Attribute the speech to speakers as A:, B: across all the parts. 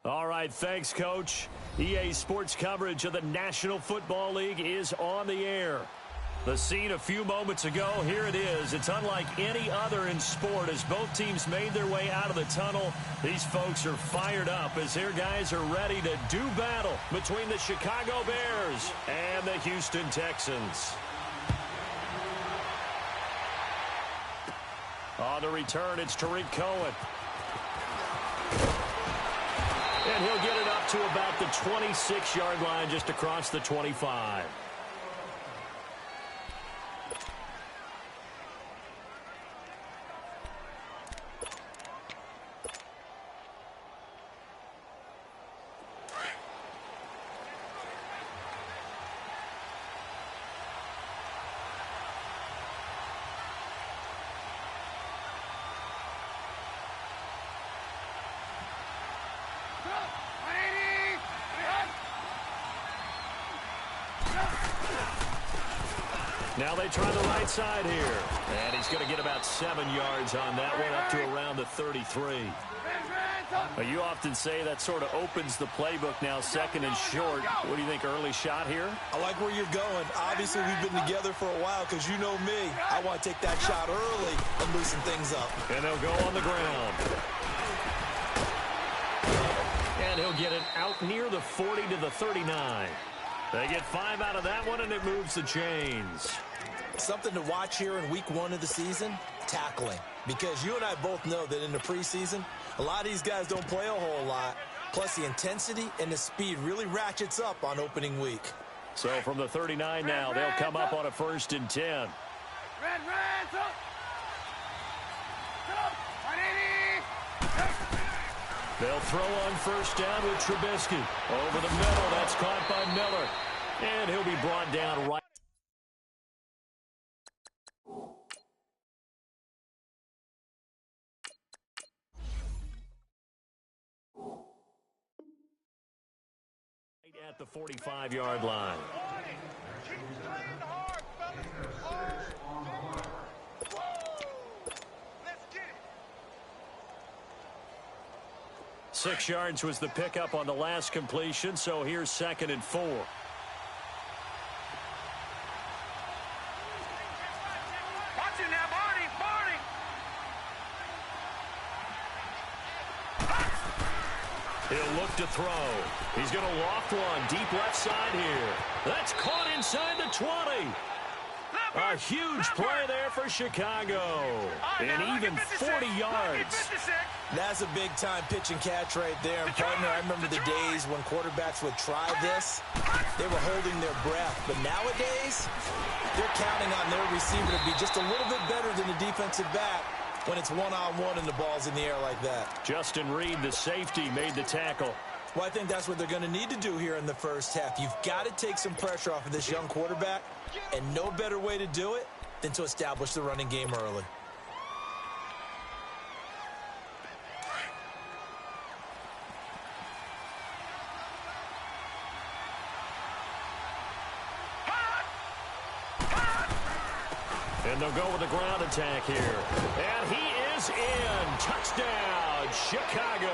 A: All right, thanks, Coach. EA Sports coverage of the National Football League is on the air. The scene a few moments ago, here it is. It's unlike any other in sport as both teams made their way out of the tunnel. These folks are fired up as their guys are ready to do battle between the Chicago Bears and the Houston Texans. On the return, it's Tariq Cohen. And he'll get it up to about the 26-yard line, just across the 25. Now they try the right side here. And he's going to get about 7 yards on that one, up to around the 33. You often say that sort of opens the playbook now, second and short. What do you think, early shot here?
B: I like where you're going. Obviously, we've been together for a while because you know me. I want to take that shot early and loosen things up.
A: And they'll go on the ground. And he'll get it out near the 40 to the 39. They get 5 out of that one, and it moves the chains.
B: Something to watch here in week 1 of the season, tackling. Because you and I both know that in the preseason, a lot of these guys don't play a whole lot. Plus, the intensity and the speed really ratchets up on opening week.
A: So from the 39 now, they'll come up on a 1st and 10. They'll throw on 1st down with Trubisky. Over the middle, that's caught by Miller. And he'll be brought down right. At the 45-yard line. 6 yards was the pickup on the last completion, so here's 2nd and 4. He'll look to throw. He's going to loft one deep left side here. That's caught inside the 20. A huge play there for Chicago. And even 40 yards.
B: That's a big-time pitch and catch right there. And partner, I remember the days when quarterbacks would try this. They were holding their breath. But nowadays, they're counting on their receiver to be just a little bit better than the defensive back when it's one-on-one and the ball's in the air like that.
A: Justin Reed, the safety, made the tackle.
B: Well, I think that's what they're going to need to do here in the first half. You've got to take some pressure off of this young quarterback, and no better way to do it than to establish the running game early.
A: And they'll go with the ground attack here. And he is in. Touchdown, Chicago.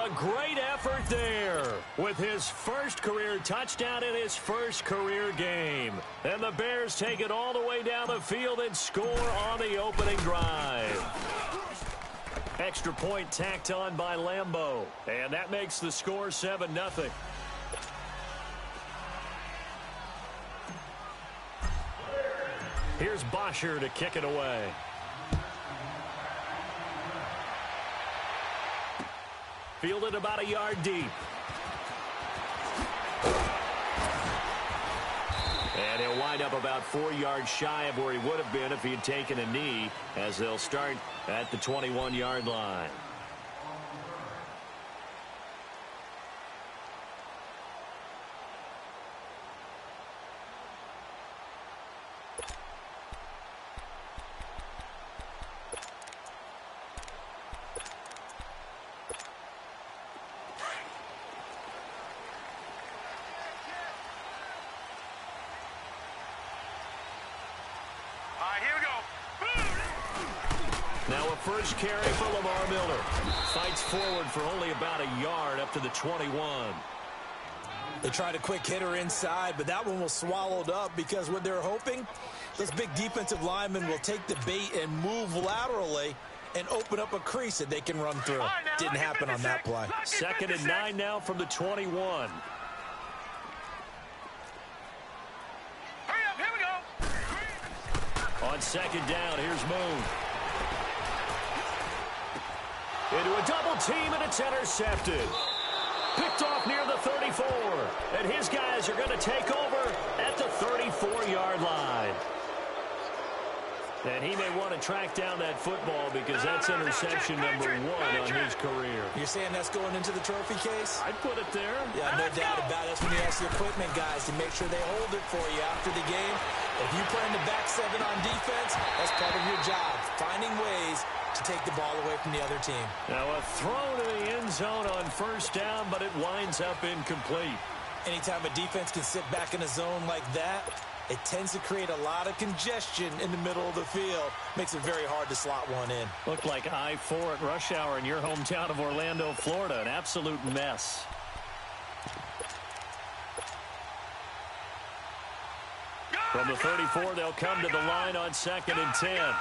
A: A great effort there with his first career touchdown in his first career game. And the Bears take it all the way down the field and score on the opening drive. Extra point tacked on by Lambeau. And that makes the score 7-0. Here's Bosher to kick it away. Fielded about a yard deep. And he'll wind up about 4 yards shy of where he would have been if he had taken a knee, as they'll start at the 21-yard line. Now a first carry for Lamar Miller. Fights forward for only about a yard up to the 21.
B: They tried a quick hitter inside, but that one was swallowed up because what they're hoping, those big defensive linemen will take the bait and move laterally and open up a crease that they can run through. Didn't happen on that play.
A: 2nd and 9 now from the 21.
C: Hurry up, here we go.
A: On 2nd down, here's Moon. Into a double team, and it's intercepted. Picked off near the 34. And his guys are going to take over at the 34-yard line. And he may want to track down that football because that's interception number 1 on his career.
B: You're saying that's going into the trophy case?
A: I'd put it there.
B: Yeah, no doubt about it. That's when you ask the equipment guys to make sure they hold it for you after the game. If you play in the back 7 on defense, that's part of your job, finding ways to take the ball away from the other team.
A: Now a throw to the end zone on 1st down, but it winds up incomplete.
B: Anytime a defense can sit back in a zone like that, it tends to create a lot of congestion in the middle of the field. Makes it very hard to slot one in.
A: Looked like I-4 at rush hour in your hometown of Orlando, Florida. An absolute mess. From the 34, they'll come to the line on 2nd and 10.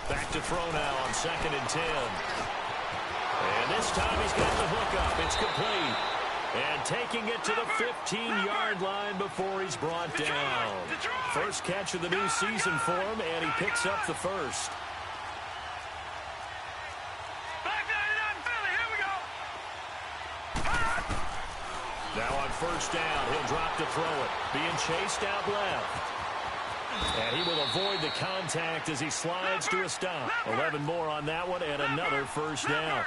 A: Back to throw now on 2nd and 10. And this time he's got the hook up. It's complete. And taking it to the 15-yard line before he's brought down. First catch of the new season for him, and he picks up the first. Now on 1st down, he'll drop to throw it. Being chased out left. And he will avoid the contact as he slides to a stop. 11 more on that one, and another 1st down.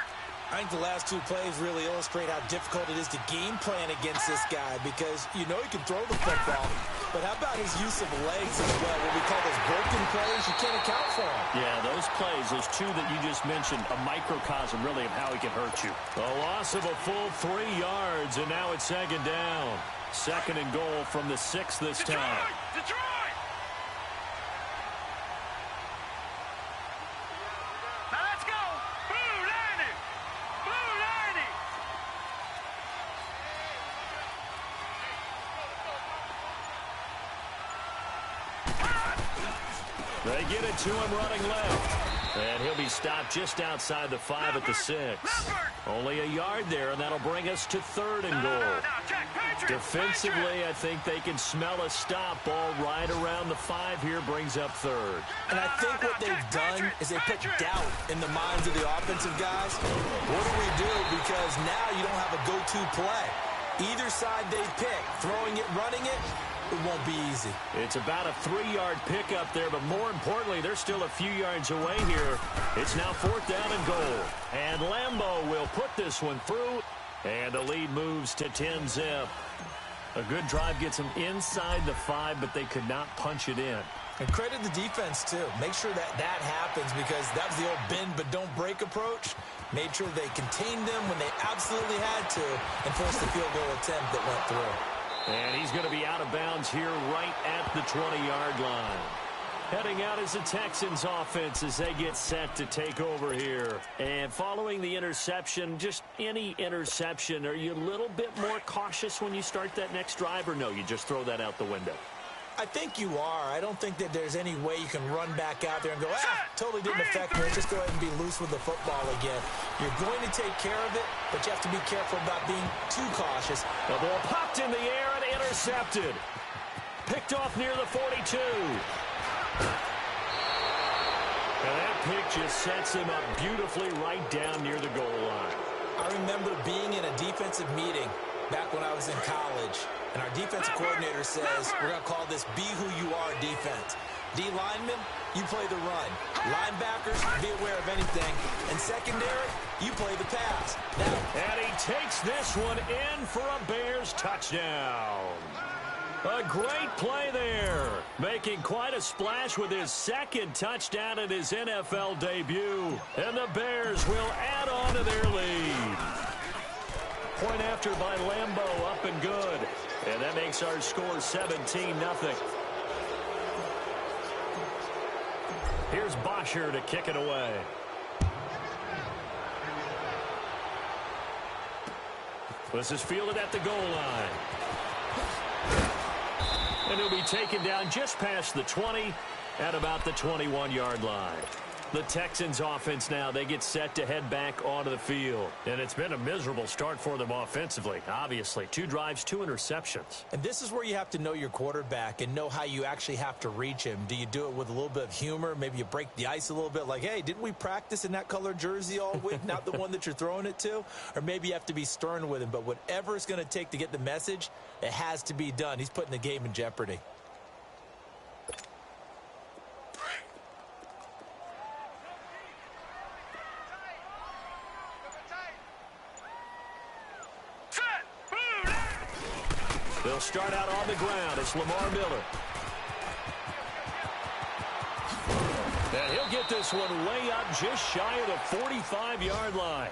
B: I think the last 2 plays really illustrate how difficult it is to game plan against this guy because you know he can throw the football, but how about his use of legs as well? What we call those broken plays, you can't account for them.
A: Yeah, those plays, those 2 that you just mentioned, a microcosm really of how he can hurt you. A loss of a full 3 yards, and now it's 2nd down. 2nd and goal from the 6 this time.
C: Detroit! Now let's go! Blue 90! Blue 90!
A: They get it to him running left. And he'll be stopped just outside the 5 at the 6. Only a yard there, and that'll bring us to 3rd and goal. Defensively, I think they can smell a stop. Ball right around the 5 here brings up 3rd.
B: And I think what they've done is they put doubt in the minds of the offensive guys. What do we do? Because now you don't have a go-to play. Either side they pick, throwing it, running it, it won't be easy.
A: It's about a 3-yard pickup there, but more importantly, they're still a few yards away here. It's now 4th down and goal. And Lambeau will put this one through, and the lead moves to 10-zip. A good drive gets them inside the 5, but they could not punch it in.
B: And credit the defense, too. Make sure that that happens because that was the old bend but don't break approach. Made sure they contained them when they absolutely had to and forced the field goal attempt that went through.
A: And he's going to be out of bounds here right at the 20-yard line. Heading out is the Texans offense as they get set to take over here. And following the interception, just any interception, are you a little bit more cautious when you start that next drive, or no, you just throw that out the window?
B: I think you are. I don't think that there's any way you can run back out there and go, totally didn't affect me. Let's just go ahead and be loose with the football again. You're going to take care of it, but you have to be careful about being too cautious.
A: The ball popped in the air and intercepted. Picked off near the 42. And that pick just sets him up beautifully right down near the goal line.
B: I remember being in a defensive meeting back when I was in college, and our defensive coordinator says, we're going to call this be who you are defense. D linemen, you play the run. Linebackers, be aware of anything. And secondary, you play the pass. Now,
A: and he takes this one in for a Bears touchdown. A great play there, making quite a splash with his 2nd touchdown in his NFL debut. And the Bears will add on to their lead. Point after by Lambeau, up and good. And that makes our score 17-0. Here's Bosher to kick it away. This is fielded at the goal line. And he'll be taken down just past the 20 at about the 21-yard line. The Texans offense now, they get set to head back onto the field. And it's been a miserable start for them offensively, obviously. 2 drives, 2 interceptions.
B: And this is where you have to know your quarterback and know how you actually have to reach him. Do you do it with a little bit of humor? Maybe you break the ice a little bit like, hey, didn't we practice in that color jersey all week? Not the one that you're throwing it to? Or maybe you have to be stern with him. But whatever it's going to take to get the message, it has to be done. He's putting the game in jeopardy.
A: They'll start out on the ground. It's Lamar Miller. And he'll get this one way up just shy of the 45-yard line.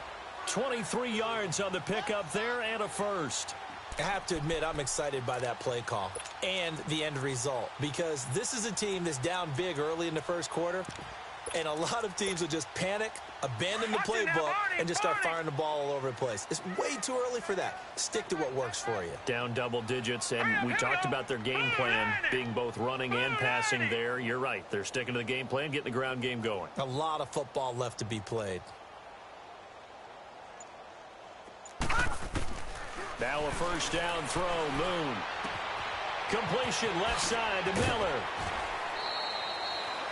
A: 23 yards on the pickup there and a first.
B: I have to admit, I'm excited by that play call and the end result because this is a team that's down big early in the first quarter, and a lot of teams will just panic, abandon the playbook, and just start firing the ball all over the place. It's way too early for that. Stick to what works for you.
A: Down double digits, and we talked about their game plan being both running and passing there. You're right. They're sticking to the game plan, getting the ground game going.
B: A lot of football left to be played.
A: Now a first down throw, Moon. Completion left side to Miller.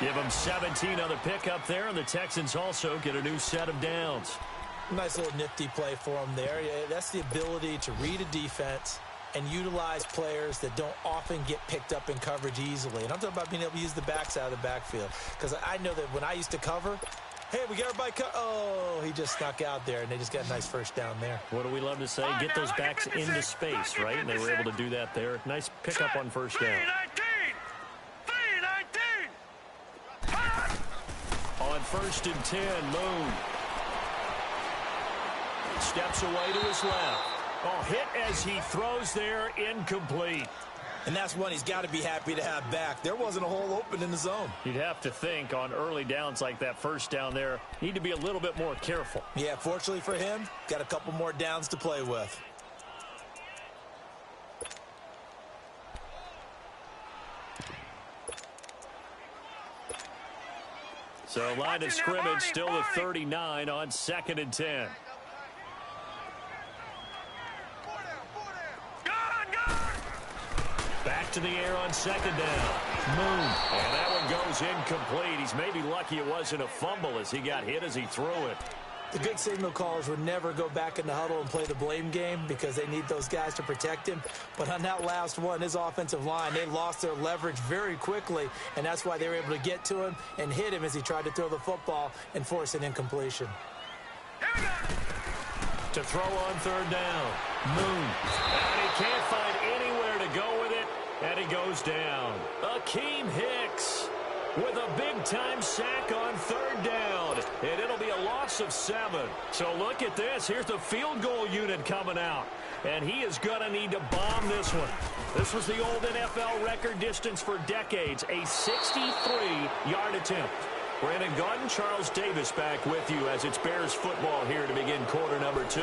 A: Give them 17 on the pickup there, and the Texans also get a new set of downs.
B: Nice little nifty play for them there. Yeah, that's the ability to read a defense and utilize players that don't often get picked up in coverage easily. And I'm talking about being able to use the backs out of the backfield. Because I know that when I used to cover, hey, we got everybody oh, he just snuck out there, and they just got a nice first down there.
A: What do we love to say? Get those backs into space, right? And they were able to do that there. Nice pickup on first down. On 1st and 10, Moon steps away to his left. Oh, hit as he throws there, incomplete.
B: And that's one he's got to be happy to have back. There wasn't a hole open in the zone.
A: You'd have to think on early downs like that first down there, need to be a little bit more careful.
B: Yeah, fortunately for him, got a couple more downs to play with.
A: So line of scrimmage still the 39 on 2nd and 10. Back to the air on 2nd down. Moon. And that one goes incomplete. He's maybe lucky it wasn't a fumble as he got hit as he threw it.
B: The good signal callers would never go back in the huddle and play the blame game because they need those guys to protect him. But on that last one, his offensive line, they lost their leverage very quickly, and that's why they were able to get to him and hit him as he tried to throw the football and force an incompletion.
A: To throw on 3rd down. Moon. And he can't find anywhere to go with it, and he goes down. Akeem Hicks with a big-time sack on 3rd down, and it'll be a loss of 7. So look at this. Here's the field goal unit coming out, and he is going to need to bomb this one. This was the old NFL record distance for decades, a 63-yard attempt. Brandon Gaudin, Charles Davis back with you as it's Bears football here to begin quarter number 2,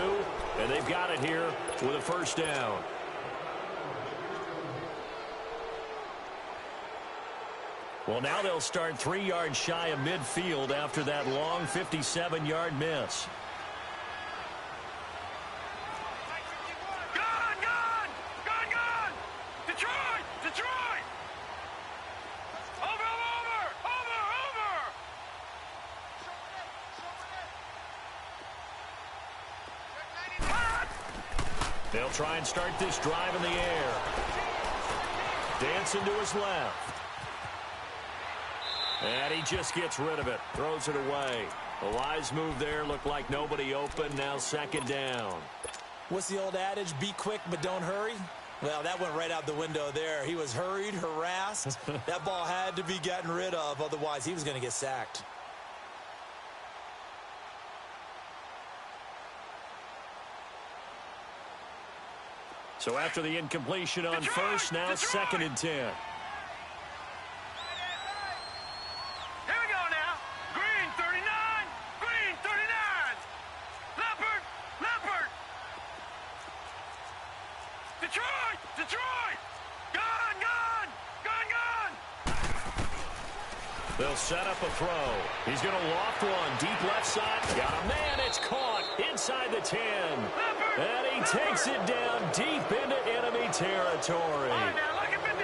A: and they've got it here with a first down. Well, now they'll start 3 yards shy of midfield after that long 57-yard miss.
C: Gone! Detroit! Over!
A: They'll try and start this drive in the air. Dancing to his left. And he just gets rid of it. Throws it away. A wise move there. Looked like nobody open. Now 2nd down.
B: What's the old adage? Be quick, but don't hurry. Well, that went right out the window there. He was hurried, harassed. That ball had to be gotten rid of. Otherwise, he was going to get sacked.
A: So after the incompletion on first, now second and 10.
C: Here we go now. Green 39. Green 39. Leopard. Leopard. Detroit. Detroit. Gun. Gun. Gun. Gun.
A: They'll set up a throw. He's going to loft one. Deep left side. Got a man. It's caught inside the 10. And he takes it down deep into enemy territory.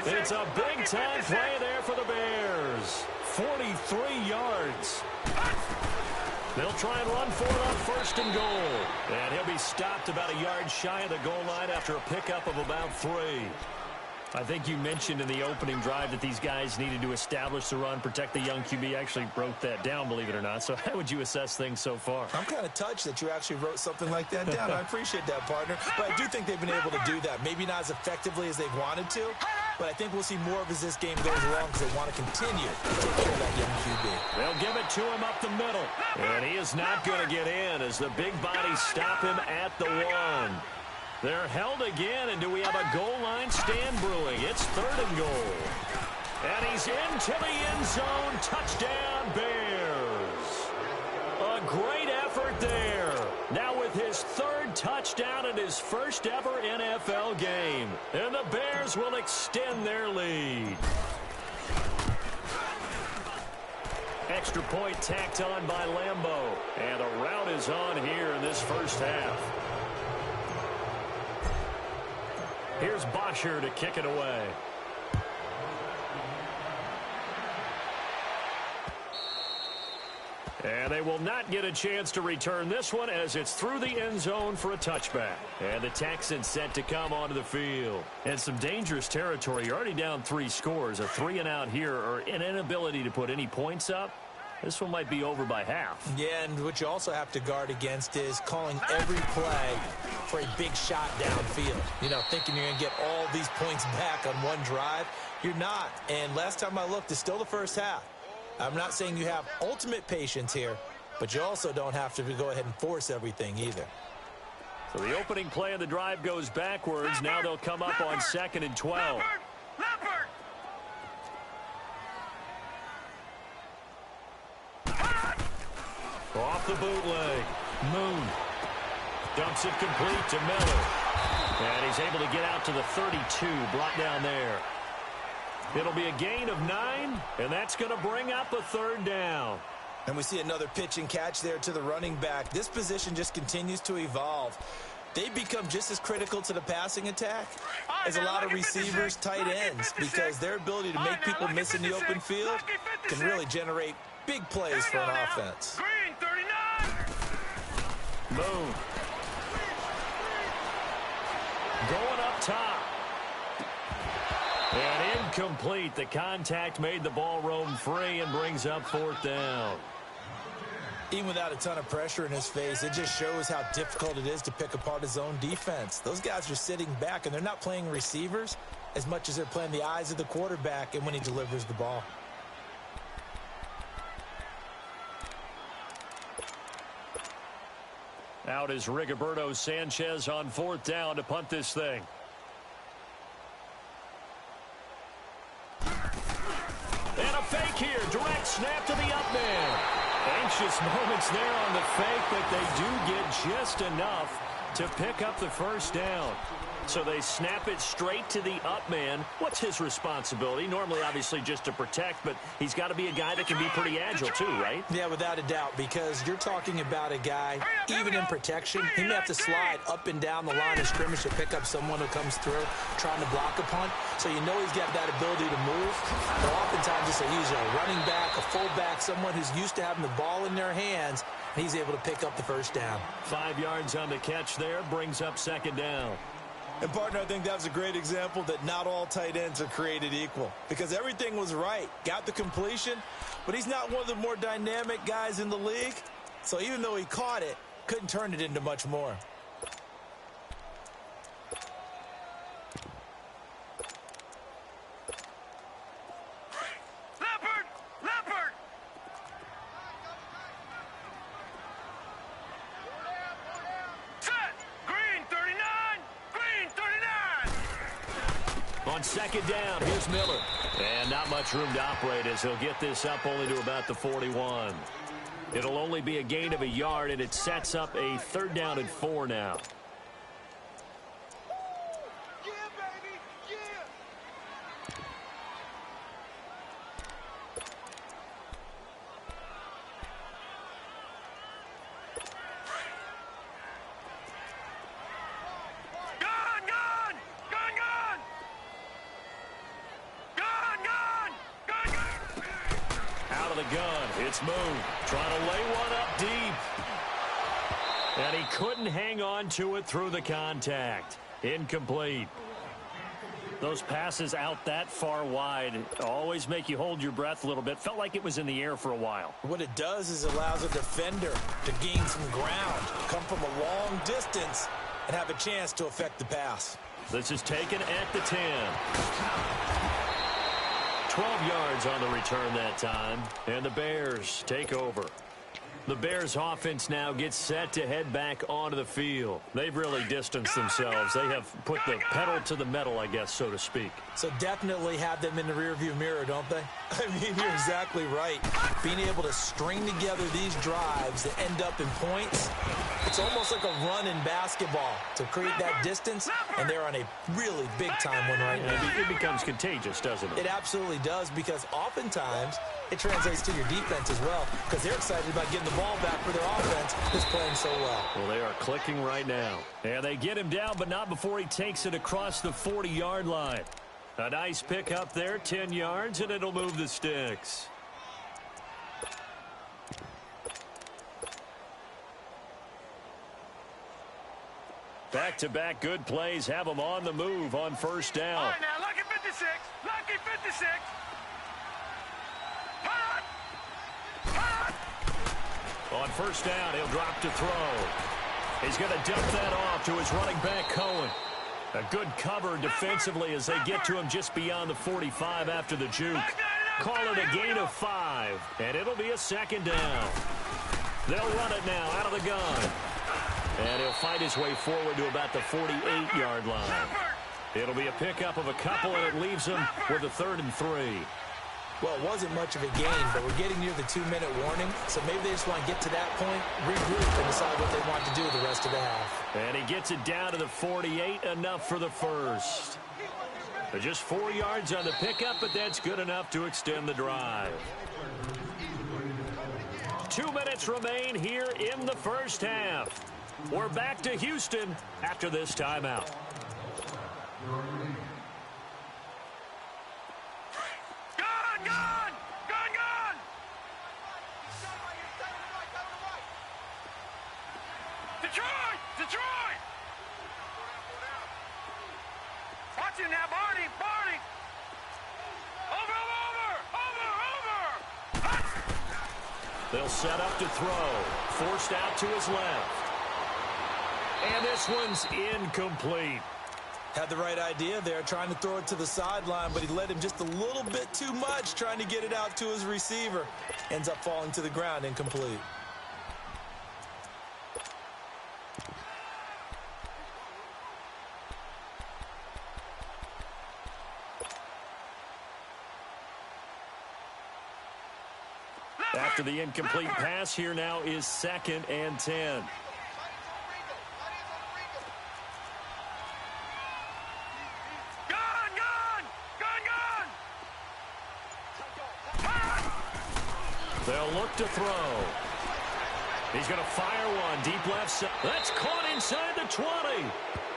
A: It's a big-time play there for the Bears. 43 yards. They'll try and run for it on first and goal. And he'll be stopped about a yard shy of the goal line after a pickup of about 3. I think you mentioned in the opening drive that these guys needed to establish the run, protect the young QB. Actually broke that down, believe it or not. So how would you assess things so far?
B: I'm kind of touched that you actually wrote something like that down. I appreciate that, partner. But I do think they've been able to do that. Maybe not as effectively as they've wanted to, but I think we'll see more of as this game goes along because they want to continue to take care of that young QB.
A: They'll give it to him up the middle. And he is not going to get in as the big bodies stop him at the 1. They're held again, and do we have a goal line stand brewing? It's third and goal. And he's into the end zone. Touchdown, Bears. A great effort there. Now with his third touchdown in his first ever NFL game. And the Bears will extend their lead. Extra point tacked on by Lambeau. And the route is on here in this first half. Here's Bosher to kick it away. And they will not get a chance to return this one as it's through the end zone for a touchback. And the Texans set to come onto the field. And some dangerous territory. You're already down 3 scores. A 3-and-out here or an inability to put any points up. This one might be over by half. Yeah, and what you also have to guard against is calling every play for a big shot downfield. You know, thinking you're going to get all these points back on one drive. You're not. And last time I looked, it's still the first half. I'm not saying you have ultimate patience here, but you also don't have to go ahead and force everything either. So the opening play of the drive goes backwards. Now they'll come up on second and 12.
C: Leopard.
A: Off the bootleg. Moon dumps it complete to Miller. And he's able to get out to the 32, brought down there. It'll be a gain of 9, and that's going to bring up a third down.
B: And we see another pitch and catch there to the running back. This position just continues to evolve. They become just as critical to the passing attack as a lot of receivers, tight ends, because their ability to make people miss in the open field can really generate big plays for an offense.
C: Green 39.
A: Moon. Going up top. And incomplete. The contact made the ball roam free and brings up 4th down.
B: Even without a ton of pressure in his face, it just shows how difficult it is to pick apart his own defense. Those guys are sitting back, and they're not playing receivers as much as they're playing the eyes of the quarterback and when he delivers the ball.
A: Out is Rigoberto Sanchez on 4th down to punt this thing. And a fake here. Direct snap to the up man. Anxious moments there on the fake, but they do get just enough to pick up the first down. So they snap it straight to the up man. What's his responsibility? Normally, obviously, just to protect, but he's got to be a guy that can be pretty agile too, right?
B: Yeah, without a doubt, because you're talking about a guy, even in protection, he may have to slide up and down the line of scrimmage to pick up someone who comes through trying to block a punt. So you know he's got that ability to move. But oftentimes it's usually a running back, a fullback, someone who's used to having the ball in their hands, and he's able to pick up the first down.
A: 5 yards on the catch there, brings up 2nd down.
B: And, partner, I think that was a great example that not all tight ends are created equal because everything was right. Got the completion, but he's not one of the more dynamic guys in the league. So even though he caught it, couldn't turn it into much more.
C: Leopard. Leopard. Set. Green 39. Green 39.
A: On second down, here's Miller. And not much room to operate as he'll get this up only to about the 41. It'll only be a gain of a yard, and it sets up a 3rd down and 4 now. It's moved. Trying to lay one up deep. And he couldn't hang on to it through the contact. Incomplete. Those passes out that far wide always make you hold your breath a little bit. Felt like it was in the air for a while.
B: What it does is it allows a defender to gain some ground, come from a long distance, and have a chance to affect the pass.
A: This is taken at the 10. 12 yards on the return that time, and the Bears take over. The Bears offense now gets set to head back onto the field. They've really distanced themselves. They have put the pedal to the metal, I guess, so to speak.
B: So definitely have them in the rearview mirror, don't they? I mean, you're exactly right. Being able to string together these drives that end up in points, it's almost like a run in basketball to create that distance, and they're on a really big-time one right now.
A: It becomes contagious, doesn't it?
B: It absolutely does, because oftentimes it translates to your defense as well, because they're excited about getting the ball back for their offense that's playing so well.
A: Well, they are clicking right now. And they get him down, but not before he takes it across the 40-yard line. A nice pick up there, 10 yards, and it'll move the sticks. Back-to-back good plays have them on the move on first down.
C: All right, now, lucky 56. Lucky 56.
A: On first down, he'll drop to throw. He's going to dump that off to his running back, Cohen. A good cover defensively as they get to him just beyond the 45 after the juke. Call it a gain of 5, and it'll be a second down. They'll run it now out of the gun. And he'll fight his way forward to about the 48-yard line. It'll be a pickup of a couple, and it leaves him with a 3rd and 3.
B: Well, it wasn't much of a gain, but we're getting near the 2-minute warning, so maybe they just want to get to that point, regroup, and decide what they want to do the rest of the half.
A: And he gets it down to the 48, enough for the first. Just 4 yards on the pickup, but that's good enough to extend the drive. 2 minutes remain here in the first half. We're back to Houston after this timeout.
C: Detroit! Watch it now, Barney! Over!
A: They'll set up to throw. Forced out to his left. And this one's incomplete.
B: Had the right idea there, trying to throw it to the sideline, but he led him just a little bit too much, trying to get it out to his receiver. Ends up falling to the ground, incomplete.
A: After the incomplete pass, here now is 2nd and 10. They'll look to throw. He's going to fire one deep left side. That's caught inside the 20.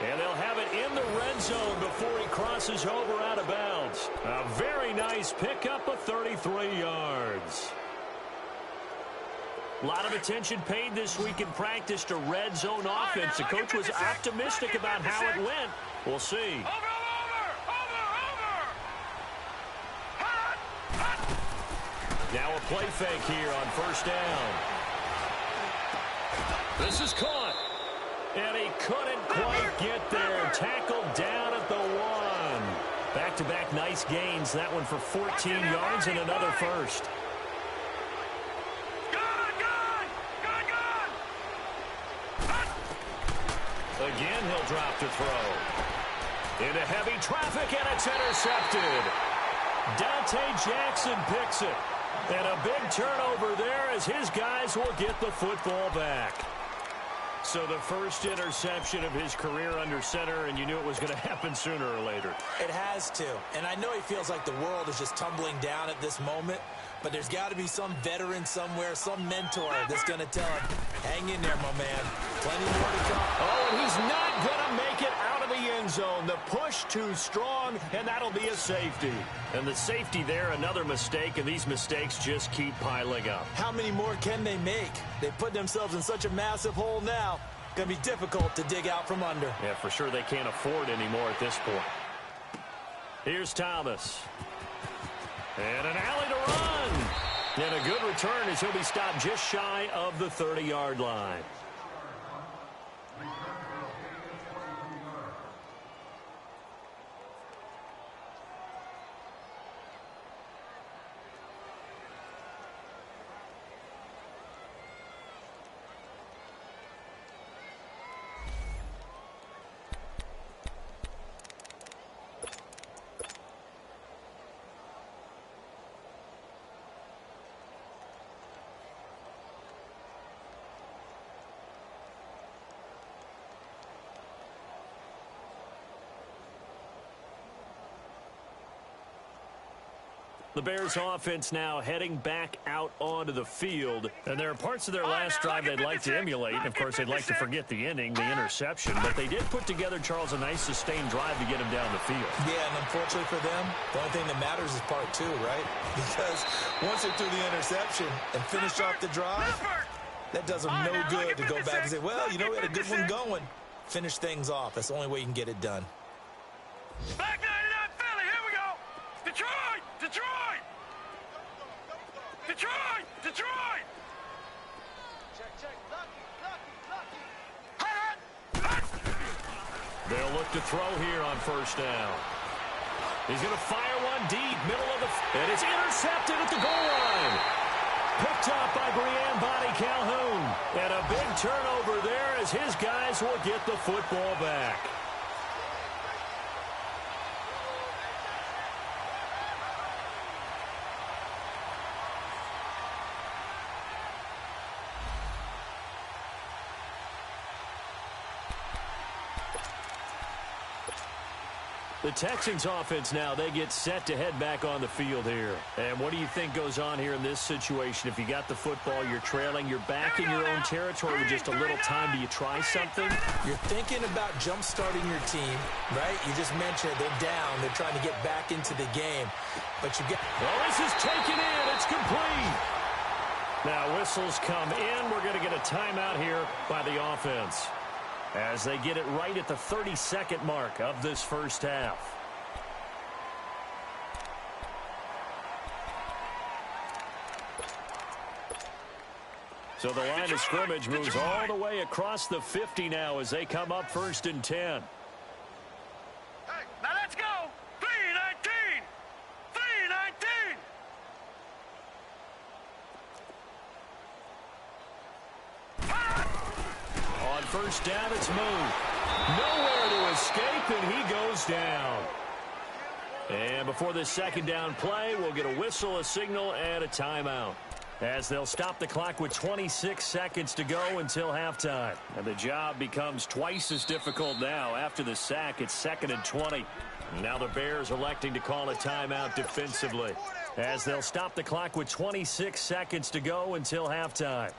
A: And they'll have it in the red zone before he crosses over out of bounds. A very nice pickup of 33 yards. A lot of attention paid this week in practice to red zone offense. The coach was optimistic about how it went. We'll see. Now a play fake here on first down. This is caught. And he couldn't quite get there. Tackled down at the 1. Back-to-back nice gains. That one for 14 yards and another first. Again, he'll drop to throw. Into heavy traffic, and it's intercepted. Dante Jackson picks it. And a big turnover there as his guys will get the football back. So the first interception of his career under center, and you knew it was going to happen sooner or later.
B: It has to. And I know he feels like the world is just tumbling down at this moment, but there's got to be some veteran somewhere, some mentor that's going to tell him, hang in there, my man. Plenty more to come.
A: Oh, and he's not going to make it out of the end zone. The push too strong, and that'll be a safety. And the safety there, another mistake, and these mistakes just keep piling up.
B: How many more can they make? They put themselves in such a massive hole now. Going to be difficult to dig out from under.
A: Yeah, for sure they can't afford anymore at this point. Here's Thomas. And an alley to run. And a good return as he'll be stopped just shy of the 30-yard line. The Bears offense now heading back out onto the field. And there are parts of their last drive they'd like to emulate. And, of course, they'd like to forget the inning, the interception. But they did put together, Charles, a nice sustained drive to get him down the field.
B: Yeah, and unfortunately for them, the only thing that matters is part two, right? Because once they threw the interception and finished off the drive, that does them no good to go back and say, well, you know, we had a good one going. Finish things off. That's the only way you can get it done.
C: Back 99 Philly, here we go. Detroit, Detroit. Detroit, Detroit. Check. Lucky.
A: They'll look to throw here on first down. He's going to fire one deep, middle of the... And it's intercepted at the goal line. Picked off by Brianne Bonnie Calhoun. And a big turnover there as his guys will get the football back. The Texans offense now, they get set to head back on the field here. And what do you think goes on here in this situation? If you got the football, you're trailing, you're back in your own territory with just a little time. Do you try something?
B: You're thinking about jump-starting your team, right? You just mentioned they're down. They're trying to get back into the game. But you get...
A: Well, this is taken in. It's complete. Now, whistles come in. We're going to get a timeout here by the offense, as they get it right at the 32nd mark of this first half. So the line of scrimmage moves all the way across the 50 now as they come up 1st and 10.
C: Hey, now let's go. 3-19. 3-19.
A: On first down, it's moved. Nowhere to escape, and he goes down. And before this second down play, we'll get a whistle, a signal, and a timeout, as they'll stop the clock with 26 seconds to go until halftime. And the job becomes twice as difficult now. After the sack, it's 2nd and 20. Now the Bears electing to call a timeout defensively, as they'll stop the clock with 26 seconds to go until halftime.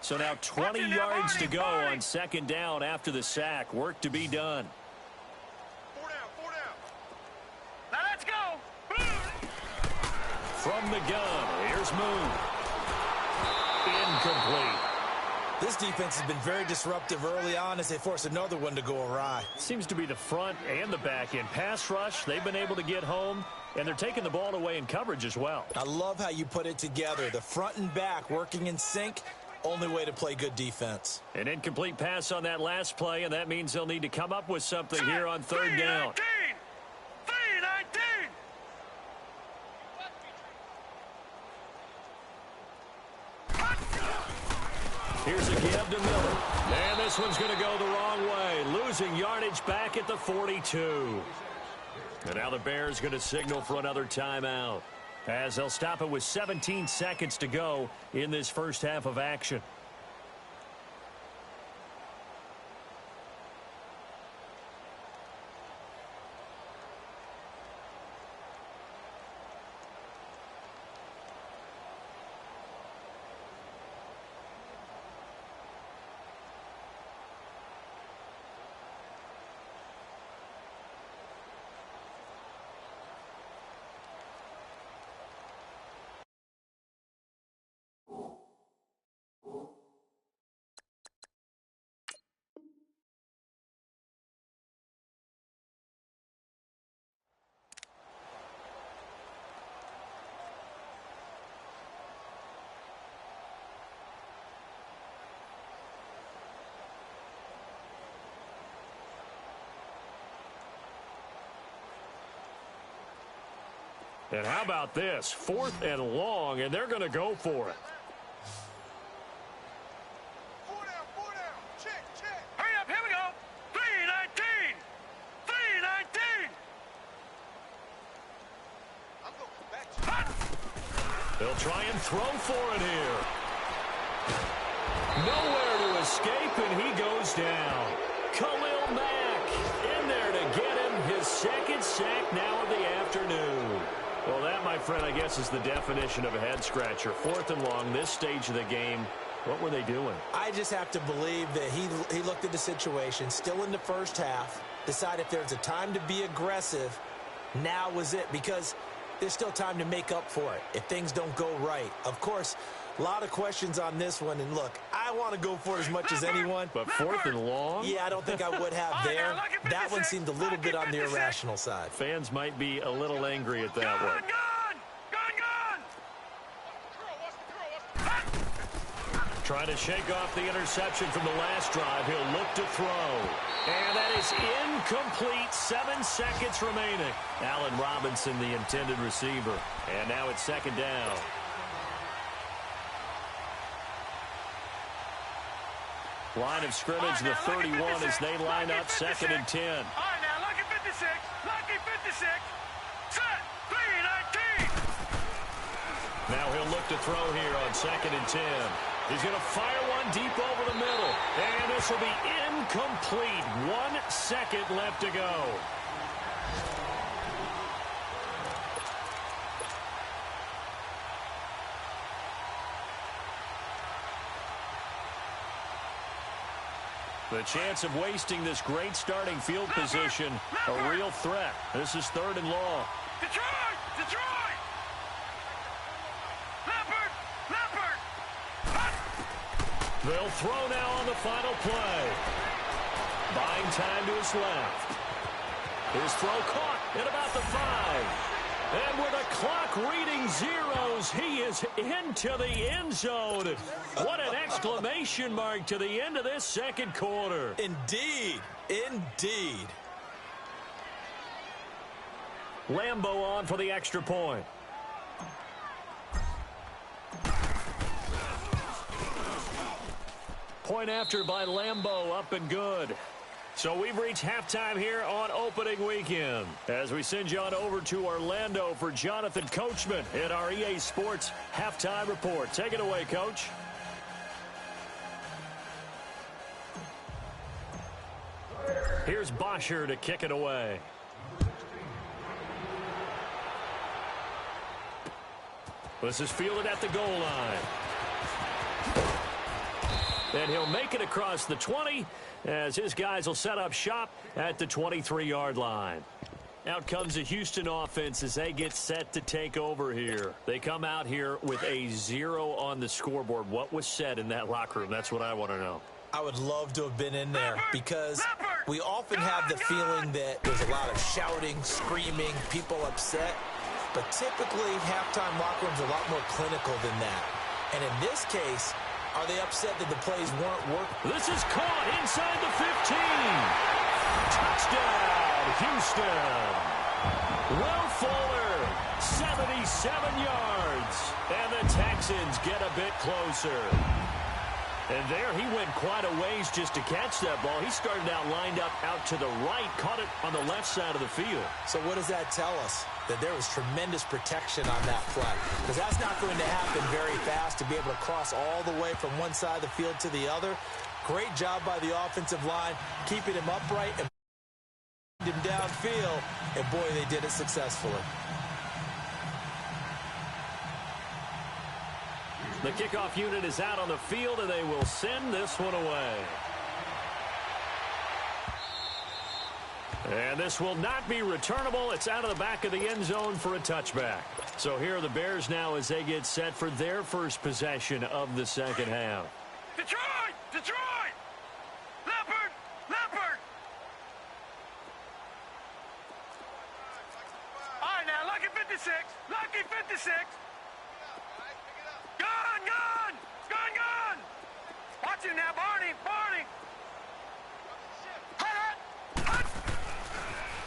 A: So now 20 yards to go on second down after the sack. Work to be done.
C: 4 down. Now let's go.
A: From the gun, here's Moon. Incomplete.
B: This defense has been very disruptive early on as they force another one to go awry.
A: Seems to be the front and the back end. Pass rush, they've been able to get home, and they're taking the ball away in coverage as well.
B: I love how you put it together. The front and back working in sync. Only way to play good defense.
A: An incomplete pass on that last play, and that means they'll need to come up with something here on third down.
C: 3-19.
A: Here's a give to Miller. And this one's going to go the wrong way, losing yardage back at the 42. And now the Bears going to signal for another timeout, as they'll stop it with 17 seconds to go in this first half of action. And how about this? 4th and long, and they're going to go for it.
C: Four down. Check. Hurry up, here we go. 3:19. 3:19. I'm going back to
A: They'll try and throw for it here. Nowhere to escape, and he goes down. Khalil Mack in there to get him his second sack now of the afternoon. Well, that, my friend, I guess is the definition of a head-scratcher. 4th and long, this stage of the game. What were they doing?
B: I just have to believe that he looked at the situation, still in the first half, decided if there's a time to be aggressive, now was it, because there's still time to make up for it if things don't go right. Of course, a lot of questions on this one, and look, I want to go for it as much as anyone.
A: But 4th and long?
B: Yeah, I don't think I would have there. That one seemed a little bit on the irrational side.
A: Fans might be a little angry at that one.
C: Gone.
A: Trying to shake off the interception from the last drive. He'll look to throw. And that is incomplete. 7 seconds remaining. Allen Robinson, the intended receiver. And now it's 2nd down. Line of scrimmage, the 31 as they line up 2nd and 10.
C: All right, now, lucky 56. Lucky 56. Set. 3:19.
A: Now he'll look to throw here on 2nd and 10. He's going to fire one deep over the middle. And this will be incomplete. 1 second left to go. The chance of wasting this great starting field position, a real threat. This is 3rd and long.
C: Detroit! Leopard!
A: They'll throw now on the final play. Buying time to his left. His throw caught at about the 5. And with a clock reading zeros, he is into the end zone. What an exclamation mark to the end of this second quarter.
B: Indeed.
A: Lambeau on for the extra point. Point after by Lambeau, up and good. So we've reached halftime here on opening weekend. As we send you on over to Orlando for Jonathan Coachman in our EA Sports Halftime Report. Take it away, Coach. Here's Bosher to kick it away. This is fielded at the goal line. And he'll make it across the 20 as his guys will set up shop at the 23-yard line. Out comes the Houston offense as they get set to take over here. They come out here with a 0 on the scoreboard. What was said in that locker room? That's what I want to know.
B: I would love to have been in there because we often have the feeling that there's a lot of shouting, screaming, people upset. But typically, halftime locker rooms are a lot more clinical than that. And in this case, are they upset that the plays weren't working?
A: This is caught inside the 15. Touchdown, Houston. Will Fuller, 77 yards. And the Texans get a bit closer. And there he went quite a ways just to catch that ball. He started out lined up out to the right, caught it on the left side of the field.
B: So what does that tell us? That there was tremendous protection on that play. Because that's not going to happen very fast to be able to cross all the way from one side of the field to the other. Great job by the offensive line, keeping him upright and him downfield. And boy, they did it successfully.
A: The kickoff unit is out on the field, and they will send this one away. And this will not be returnable. It's out of the back of the end zone for a touchback. So here are the Bears now as they get set for their first possession of the second half.
C: Detroit! Detroit! Leopard! Leopard! All right, now, Lucky 56. Lucky 56. Gun! Gun! Gun! Gun! Watch it now, Barney! Barney!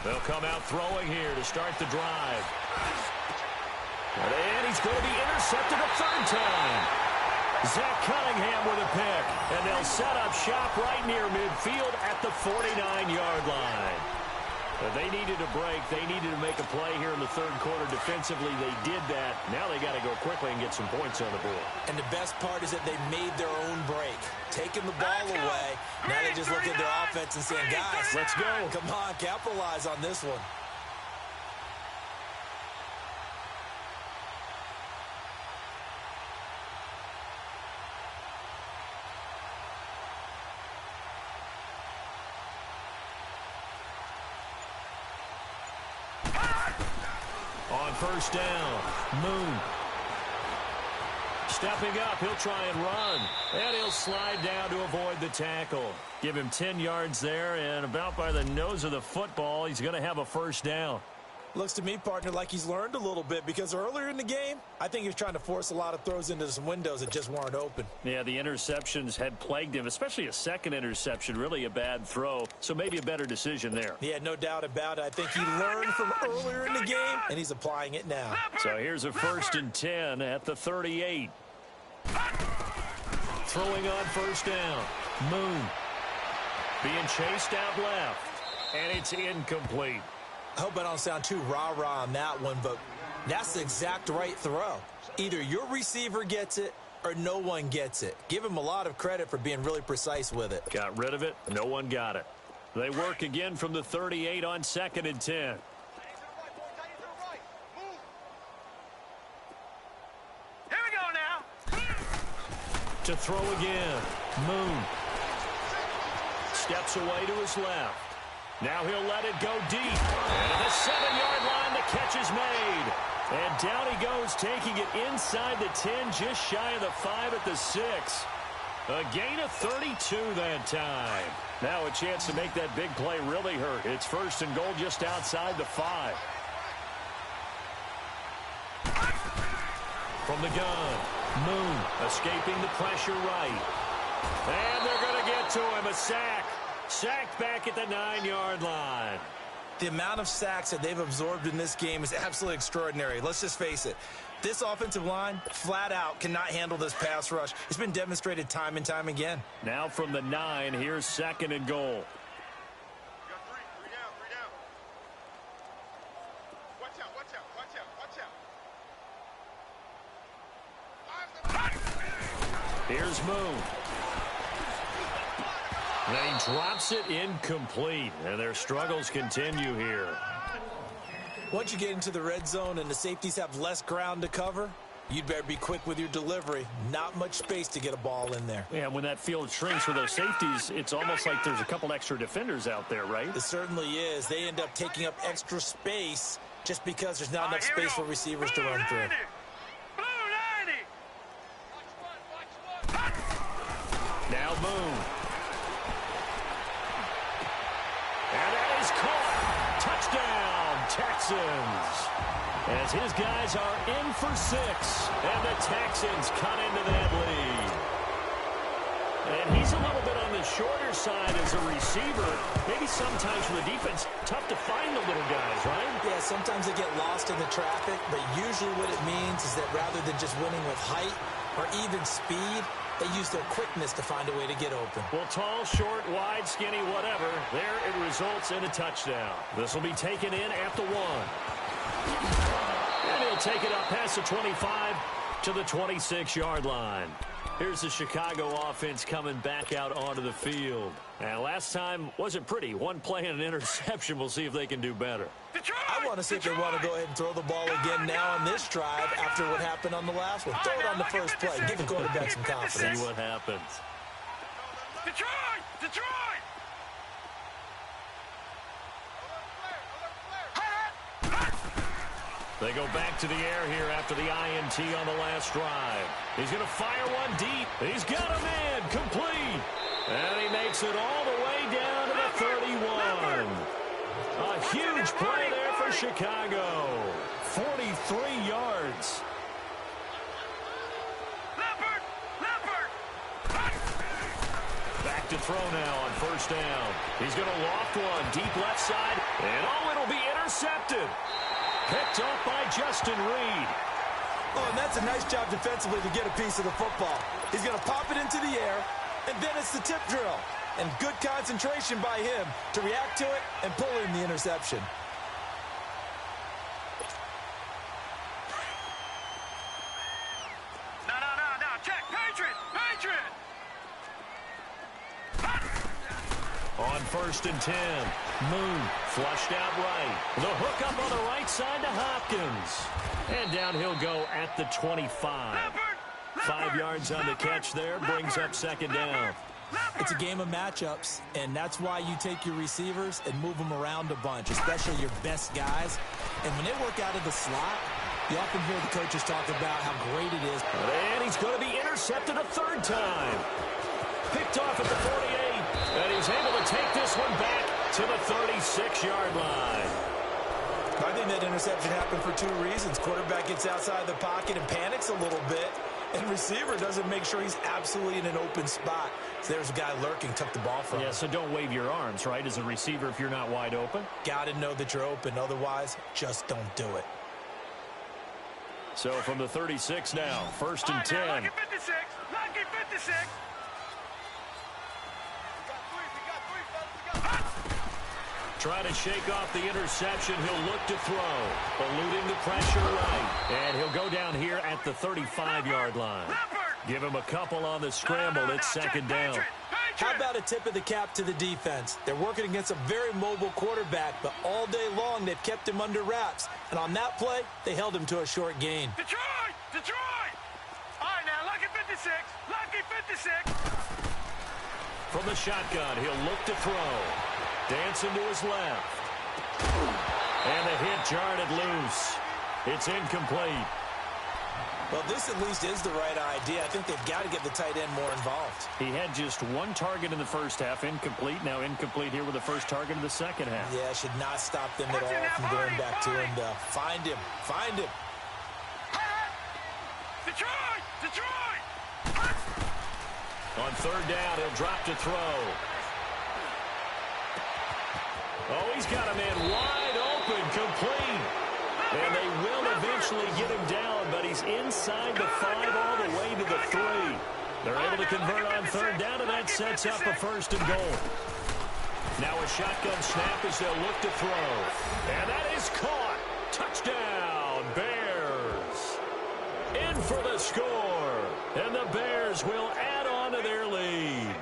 A: They'll come out throwing here to start the drive. And he's going to be intercepted a third time. Zach Cunningham with a pick. And they'll set up shop right near midfield at the 49-yard line. But they needed a break. They needed to make a play here in the third quarter defensively. They did that. Now they got to go quickly and get some points on the board.
B: And the best part is that they made their own break. Taking the ball away. Now they just look at their offense and saying, guys, let's go. Come on, capitalize on this one.
A: On first down, Moon. Stepping up, he'll try and run. And he'll slide down to avoid the tackle. Give him 10 yards there, and about by the nose of the football, he's going to have a first down.
B: Looks to me, partner, like he's learned a little bit because earlier in the game, I think he was trying to force a lot of throws into some windows that just weren't open.
A: Yeah, the interceptions had plagued him, especially a second interception, really a bad throw. So maybe a better decision there.
B: Yeah, no doubt about it. I think he learned from earlier in the game, and he's applying it now.
A: So here's a 1st and 10 at the 38. Throwing on first down. Moon. Being chased out left. And it's incomplete.
B: I hope I don't sound too rah-rah on that one, but that's the exact right throw. Either your receiver gets it or no one gets it. Give him a lot of credit for being really precise with it.
A: Got rid of it. No one got it. They work again from the 38 on 2nd and 10.
C: Here we go now.
A: To throw again. Moon. Steps away to his left. Now he'll let it go deep. And at the 7-yard line, the catch is made. And down he goes, taking it inside the 10, just shy of the 5 at the 6. A gain of 32 that time. Now a chance to make that big play really hurt. It's 1st and goal just outside the 5. From the gun, Moon escaping the pressure right. And they're going to get to him, a sack. Sacked back at the 9-yard line.
B: The amount of sacks that they've absorbed in this game is absolutely extraordinary. Let's just face it. This offensive line, flat out, cannot handle this pass rush. It's been demonstrated time and time again.
A: Now from the 9, here's 2nd and goal. Here's Moon. And he drops it incomplete. And their struggles continue here.
B: Once you get into the red zone and the safeties have less ground to cover, you'd better be quick with your delivery. Not much space to get a ball in there.
A: Yeah, when that field shrinks for those safeties, it's almost like there's a couple extra defenders out there, right?
B: It certainly is. They end up taking up extra space just because there's not enough space for receivers to run through.
A: Now Moon. And that is caught. Touchdown, Texans. As his guys are in for 6. And the Texans cut into that lead. And he's a little bit on the shorter side as a receiver. Maybe sometimes for the defense, tough to find the little guys, right?
B: Yeah, sometimes they get lost in the traffic, but usually what it means is that rather than just winning with height or even speed, They use their quickness to find a way to get open.
A: Well, tall, short, wide, skinny, whatever, there it results in a touchdown. This will be taken in at the 1. And he'll take it up past the 25 to the 26-yard line. Here's the Chicago offense coming back out onto the field. And last time wasn't pretty. One play and an interception. We'll see if they can do better.
B: I want to see if they want to go ahead and throw the ball again now on this drive after what happened on the last one. Throw it on the first play. Give the quarterback some confidence.
A: See what happens.
C: Detroit! Detroit!
A: They go back to the air here after the INT on the last drive. He's going to fire one deep. He's got a man complete. And he makes it all the way down to the 31. A huge play there for Chicago. 43 yards. Back to throw now on first down. He's going to loft one deep left side. And it'll be intercepted. Picked up by Justin Reed.
B: Oh, and that's a nice job defensively to get a piece of the football. He's going to pop it into the air, and then it's the tip drill. And good concentration by him to react to it and pull in the interception.
C: No. Check. Patriot!
A: On first and 10, Moon flushed out right. The hook up on the right side to Hopkins. And down he'll go at the 25. 5 yards on the catch there, brings up second down.
B: It's a game of matchups, and that's why you take your receivers and move them around a bunch, especially your best guys. And when they work out of the slot, you often hear the coaches talk about how great it is.
A: And he's going to be intercepted a third time. Picked off at the 48, and he's able to take this one back to the 36-yard line.
B: I think that interception happened for 2 reasons. Quarterback gets outside the pocket and panics a little bit, and receiver doesn't make sure he's absolutely in an open spot. So there's a guy lurking, took the ball from him.
A: Yeah, so don't wave your arms, right, as a receiver if you're not wide open.
B: Got to know that you're open. Otherwise, just don't do it.
A: So from the 36 now, first and 10.
C: Lucky 56. Lucky 56.
A: Try to shake off the interception. He'll look to throw. Eluding the pressure right. And he'll go down here at the 35-yard line. Give him a couple on the scramble. It's second down.
B: How about a tip of the cap to the defense? They're working against a very mobile quarterback, but all day long they've kept him under wraps. And on that play, they held him to a short gain.
C: Detroit! All right, now, lucky 56. Lucky 56.
A: From the shotgun, he'll look to throw. Dancing to his left. And the hit jarred it loose. It's incomplete.
B: Well, this at least is the right idea. I think they've got to get the tight end more involved.
A: He had just one target in the first half, incomplete. Now incomplete here with the first target in the second half.
B: Yeah, should not stop them at all from going back to him to find him. Find him.
C: Detroit!
A: On third down, he'll drop to throw. Oh, he's got a man wide open, complete. And they will eventually get him down, but he's inside the 5 all the way to the 3. They're able to convert on third down, and that sets up a first and goal. Now a shotgun snap as they'll look to throw. And that is caught. Touchdown, Bears. In for the score. And the Bears will add on to their lead.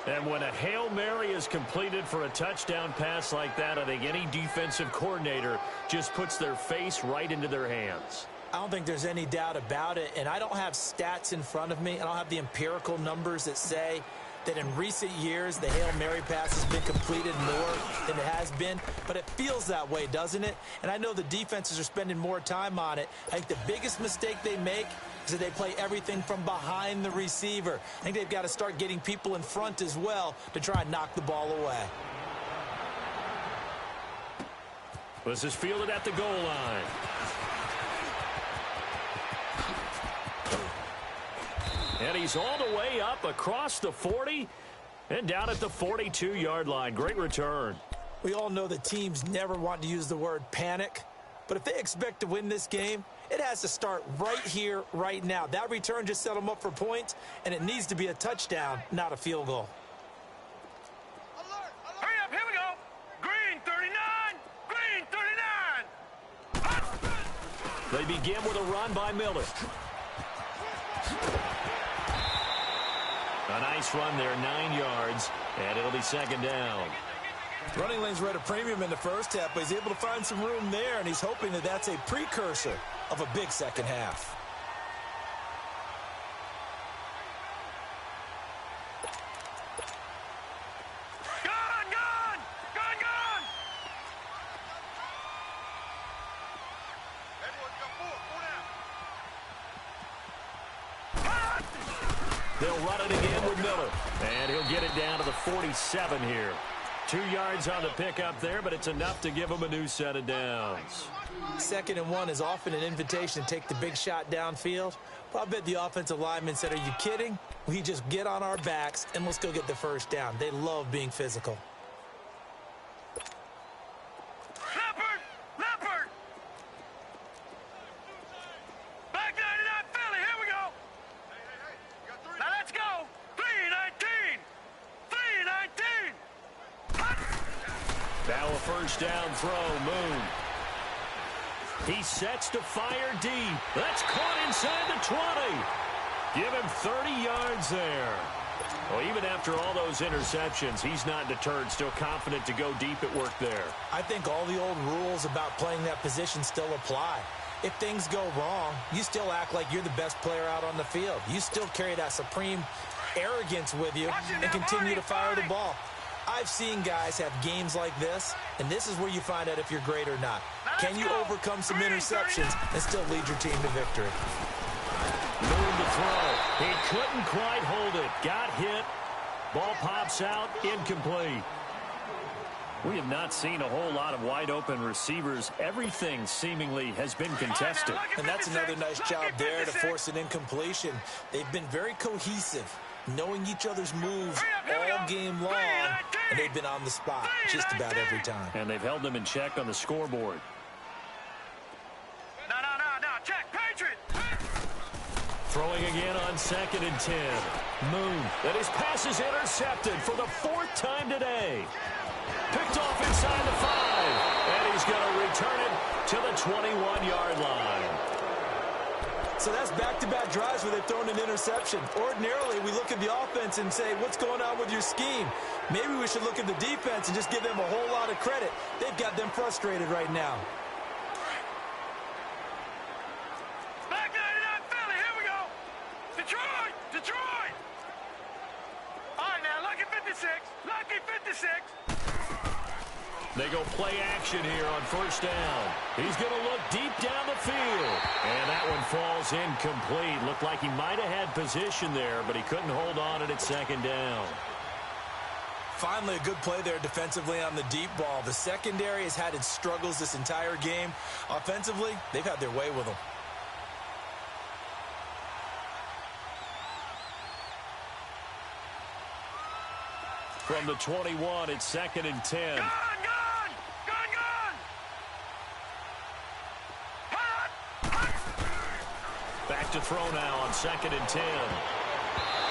A: And when a Hail Mary is completed for a touchdown pass like that, I think any defensive coordinator just puts their face right into their hands.
B: I don't think there's any doubt about it, and I don't have stats in front of me. I don't have the empirical numbers that say that in recent years the Hail Mary pass has been completed more than it has been, but it feels that way, doesn't it? And I know the defenses are spending more time on it. I think the biggest mistake they make is that they play everything from behind the receiver. I think they've got to start getting people in front as well to try and knock the ball away.
A: This is fielded at the goal line. And he's all the way up across the 40 and down at the 42-yard line. Great return.
B: We all know that teams never want to use the word panic, but if they expect to win this game, It has to start right here, right now. That return just set them up for points, and it needs to be a touchdown, not a field goal.
C: Hurry up, here we go. Green 39, green 39.
A: They begin with a run by Miller. A nice run there, 9 yards, and it'll be second down.
B: Running lanes were at a premium in the first half, but he's able to find some room there, and he's hoping that that's a precursor of a big second half.
C: Gone, gone, gone, gone.
A: They'll run it again with Miller, and he'll get it down to the 47 here. 2 yards on the pickup there, but it's enough to give him a new set of downs.
B: 2nd and 1 is often an invitation to take the big shot downfield. Well, I bet the offensive lineman said, "Are you kidding? We just get on our backs and let's go get the first down." They love being physical.
C: Leopard, Leopard. Back 99 Philly, here we go. Now let's go. 3-19, 3-19.
A: Now a first down throw, Moon. He sets to fire deep. That's caught inside the 20. Give him 30 yards there. Well, even after all those interceptions, he's not deterred, still confident to go deep at work there.
B: I think all the old rules about playing that position still apply. If things go wrong, you still act like you're the best player out on the field. You still carry that supreme arrogance with you and continue to fire the ball. I've seen guys have games like this, and this is where you find out if you're great or not. Can you overcome some interceptions and still lead your team to victory?
A: Moon to throw. He couldn't quite hold it. Got hit. Ball pops out. Incomplete. We have not seen a whole lot of wide-open receivers. Everything seemingly has been contested.
B: And that's another nice job there to force an incompletion. They've been very cohesive, knowing each other's moves all game long, and they've been on the spot just about every time.
A: And they've held them in check on the scoreboard.
C: No, check, Patriot.
A: Throwing again on 2nd and 10. Moon. And his pass is intercepted for the 4th time today. Picked off inside the 5. And he's going to return it to the 21-yard line.
B: So that's back-to-back drives where they've thrown an interception. Ordinarily, we look at the offense and say, what's going on with your scheme? Maybe we should look at the defense and just give them a whole lot of credit. They've got them frustrated right now.
C: Back 99 Philly, here we go. Detroit. All right, now, lucky 56.
A: They go play action here on first down. He's going to look deep down the field. And that one falls incomplete. Looked like he might have had position there, but he couldn't hold on it at 2nd down.
B: Finally, a good play there defensively on the deep ball. The secondary has had its struggles this entire game. Offensively, they've had their way with them.
A: From the 21, it's 2nd and 10.
C: Gone.
A: Back to throw now on 2nd and 10.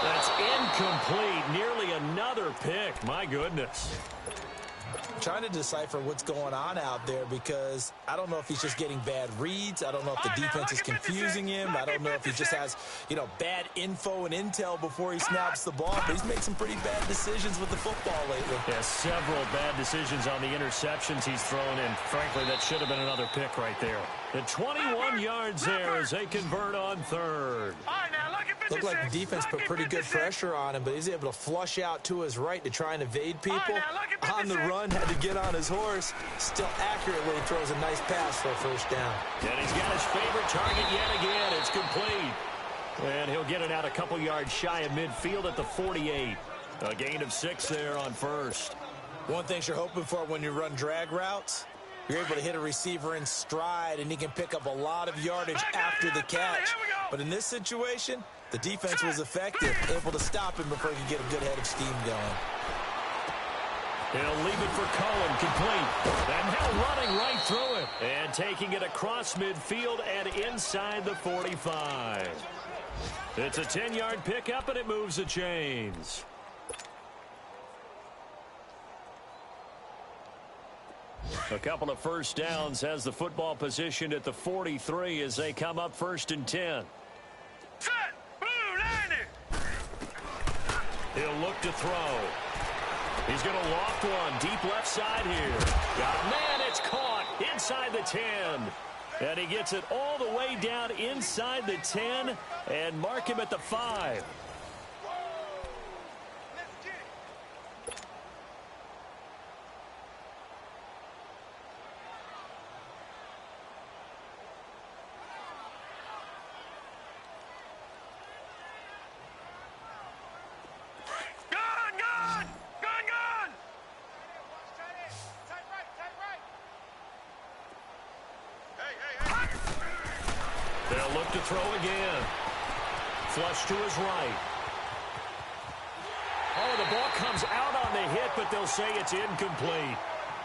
A: That's incomplete. Nearly another pick. My goodness.
B: Trying to decipher what's going on out there because I don't know if he's just getting bad reads. I don't know if the defense is confusing him. I don't know if he just has, bad info and intel before he snaps the ball. But he's made some pretty bad decisions with the football lately.
A: Yeah, several bad decisions on the interceptions he's thrown in. Frankly, that should have been another pick right there. The 21 yards there as they convert on 3rd.
B: Looked like the defense put pretty good pressure on him, but he's able to flush out to his right to try and evade people. On the run, had to get on his horse. Still accurately throws a nice pass for a first down.
A: And he's got his favorite target yet again. It's complete. And he'll get it out a couple yards shy of midfield at the 48. A gain of 6 there on first.
B: One thing you're hoping for when you run drag routes, you're able to hit a receiver in stride, and he can pick up a lot of yardage after the catch. But in this situation, the defense was effective, able to stop him before he could get a good head of steam going.
A: He'll leave it for Cullen, complete. And now running right through it. And taking it across midfield and inside the 45. It's a 10-yard pickup, and it moves the chains. A couple of first downs has the football positioned at the 43 as they come up 1st and 10.
C: Set. Blue 90.
A: He'll look to throw. He's going to loft one deep left side here. Man, it's caught inside the 10. And he gets it all the way down inside the 10 and mark him at the 5. They'll look to throw again. Flush to his right. Oh, the ball comes out on the hit, but they'll say it's incomplete.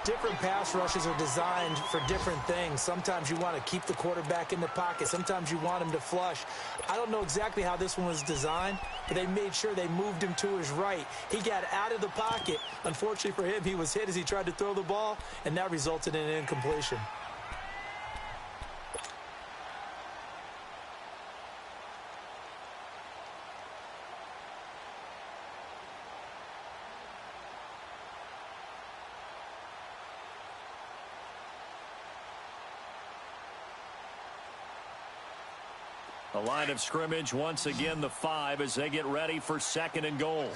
B: Different pass rushes are designed for different things. Sometimes you want to keep the quarterback in the pocket. Sometimes you want him to flush. I don't know exactly how this one was designed, but they made sure they moved him to his right. He got out of the pocket. Unfortunately for him, he was hit as he tried to throw the ball, and that resulted in an incompletion.
A: The line of scrimmage, once again, the 5 as they get ready for 2nd and goal.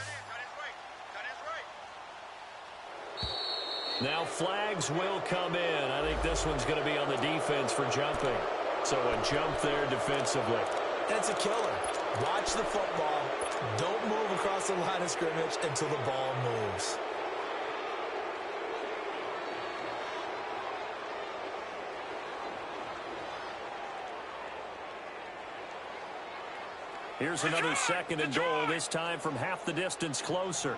A: Now flags will come in. I think this one's going to be on the defense for jumping. So a jump there defensively.
B: That's a killer. Watch the football. Don't move across the line of scrimmage until the ball moves.
A: Here's another 2nd and goal, this time from half the distance closer.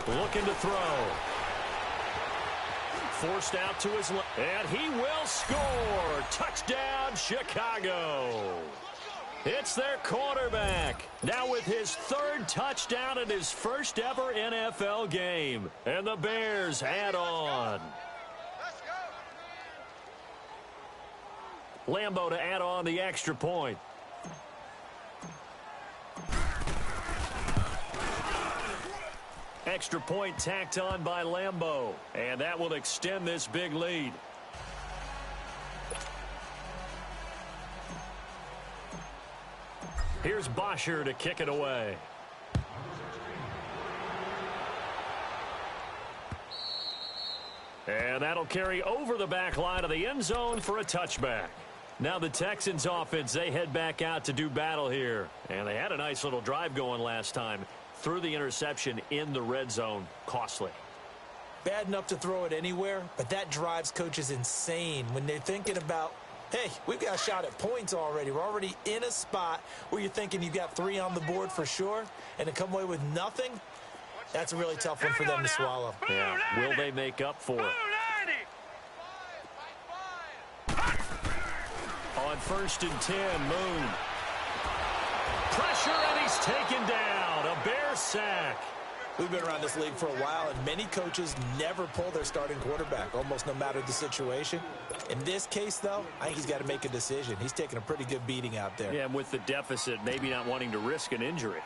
A: Looking to throw. Forced out to his left. And he will score. Touchdown, Chicago. It's their quarterback. Now with his 3rd touchdown in his first ever NFL game. And the Bears add on. Lambo to add on the extra point. Extra point tacked on by Lambo. And that will extend this big lead. Here's Bosher to kick it away. And that'll carry over the back line of the end zone for a touchback. Now the Texans offense, they head back out to do battle here. And they had a nice little drive going last time. Threw the interception in the red zone. Costly.
B: Bad enough to throw it anywhere, but that drives coaches insane when they're thinking about, hey, we've got a shot at points already. We're already in a spot where you're thinking you've got 3 on the board for sure, and to come away with nothing, that's a really tough one for them to swallow.
A: Yeah, will they make up for it? On 1st and 10, Moon. Pressure, and he's taken down. A Bear sack.
B: We've been around this league for a while, and many coaches never pull their starting quarterback, almost no matter the situation. In this case, though, I think he's got to make a decision. He's taking a pretty good beating out there.
A: Yeah, and with the deficit, maybe not wanting to risk an injury.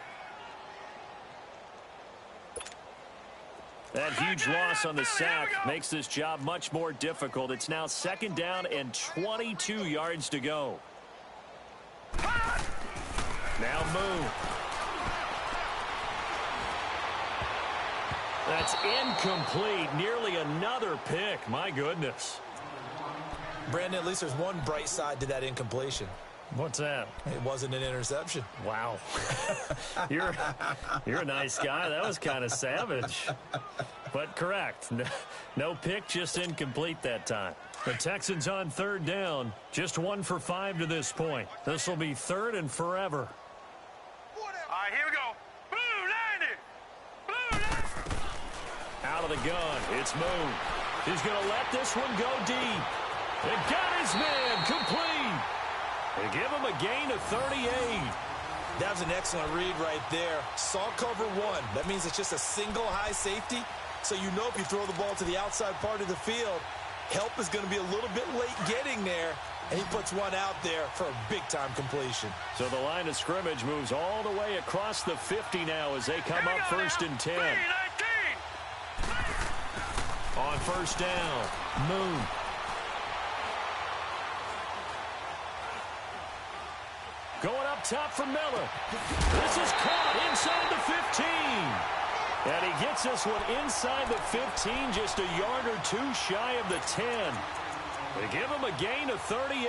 A: That huge loss on the sack makes this job much more difficult. It's now 2nd down and 22 yards to go. Now Moon. That's incomplete. Nearly another pick. My goodness.
B: Brandon, at least there's one bright side to that incompletion.
A: What's that?
B: It wasn't an interception.
A: Wow. You're a nice guy. That was kind of savage. But correct. No pick, just incomplete that time. The Texans on 3rd down. Just 1 for 5 to this point. This will be 3rd and forever. of the gun. It's Moon. He's going to let this one go deep. And got his man complete. They give him a gain of 38.
B: That was an excellent read right there. Saw cover one. That means it's just a single high safety. So you know if you throw the ball to the outside part of the field, help is going to be a little bit late getting there. And he puts one out there for a big-time completion.
A: So the line of scrimmage moves all the way across the 50 now as they come up first and 10. On first down, Moon. Going up top for Miller. This is caught inside the 15. And he gets this one inside the 15, just a yard or two shy of the 10. They give him a gain of 38.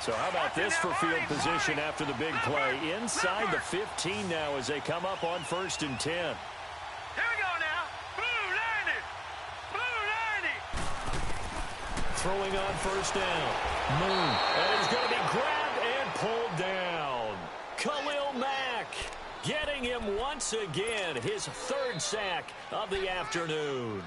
A: So how about this for field position after the big play? Inside the 15 now as they come up on first and 10.
C: Here we go now. Blue 90. Blue 90.
A: Throwing on first down. Moon. And he's going to be grabbed and pulled down. Khalil Mack getting him once again, his third sack of the afternoon.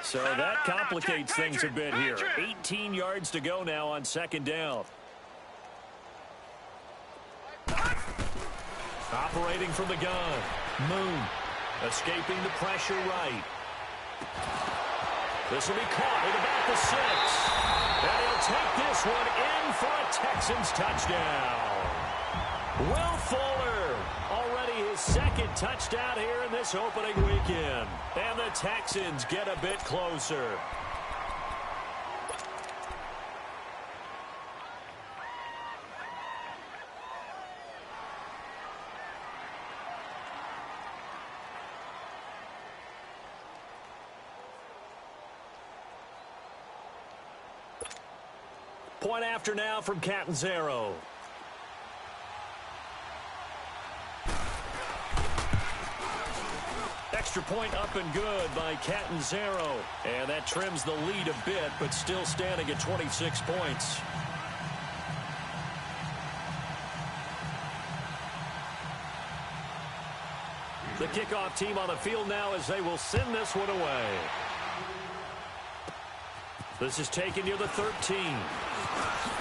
A: So that complicates things a bit here. 18 yards to go now on second down. Operating from the gun. Moon escaping the pressure right. This will be caught at about the 6. And he'll take this one in for a Texans touchdown. Will Fuller, already his second touchdown here in this opening weekend. And the Texans get a bit closer. Point after now from Catanzaro. Extra point up and good by Catanzaro. And that trims the lead a bit, but still standing at 26 points. The kickoff team on the field now as they will send this one away. This is taken near the 13.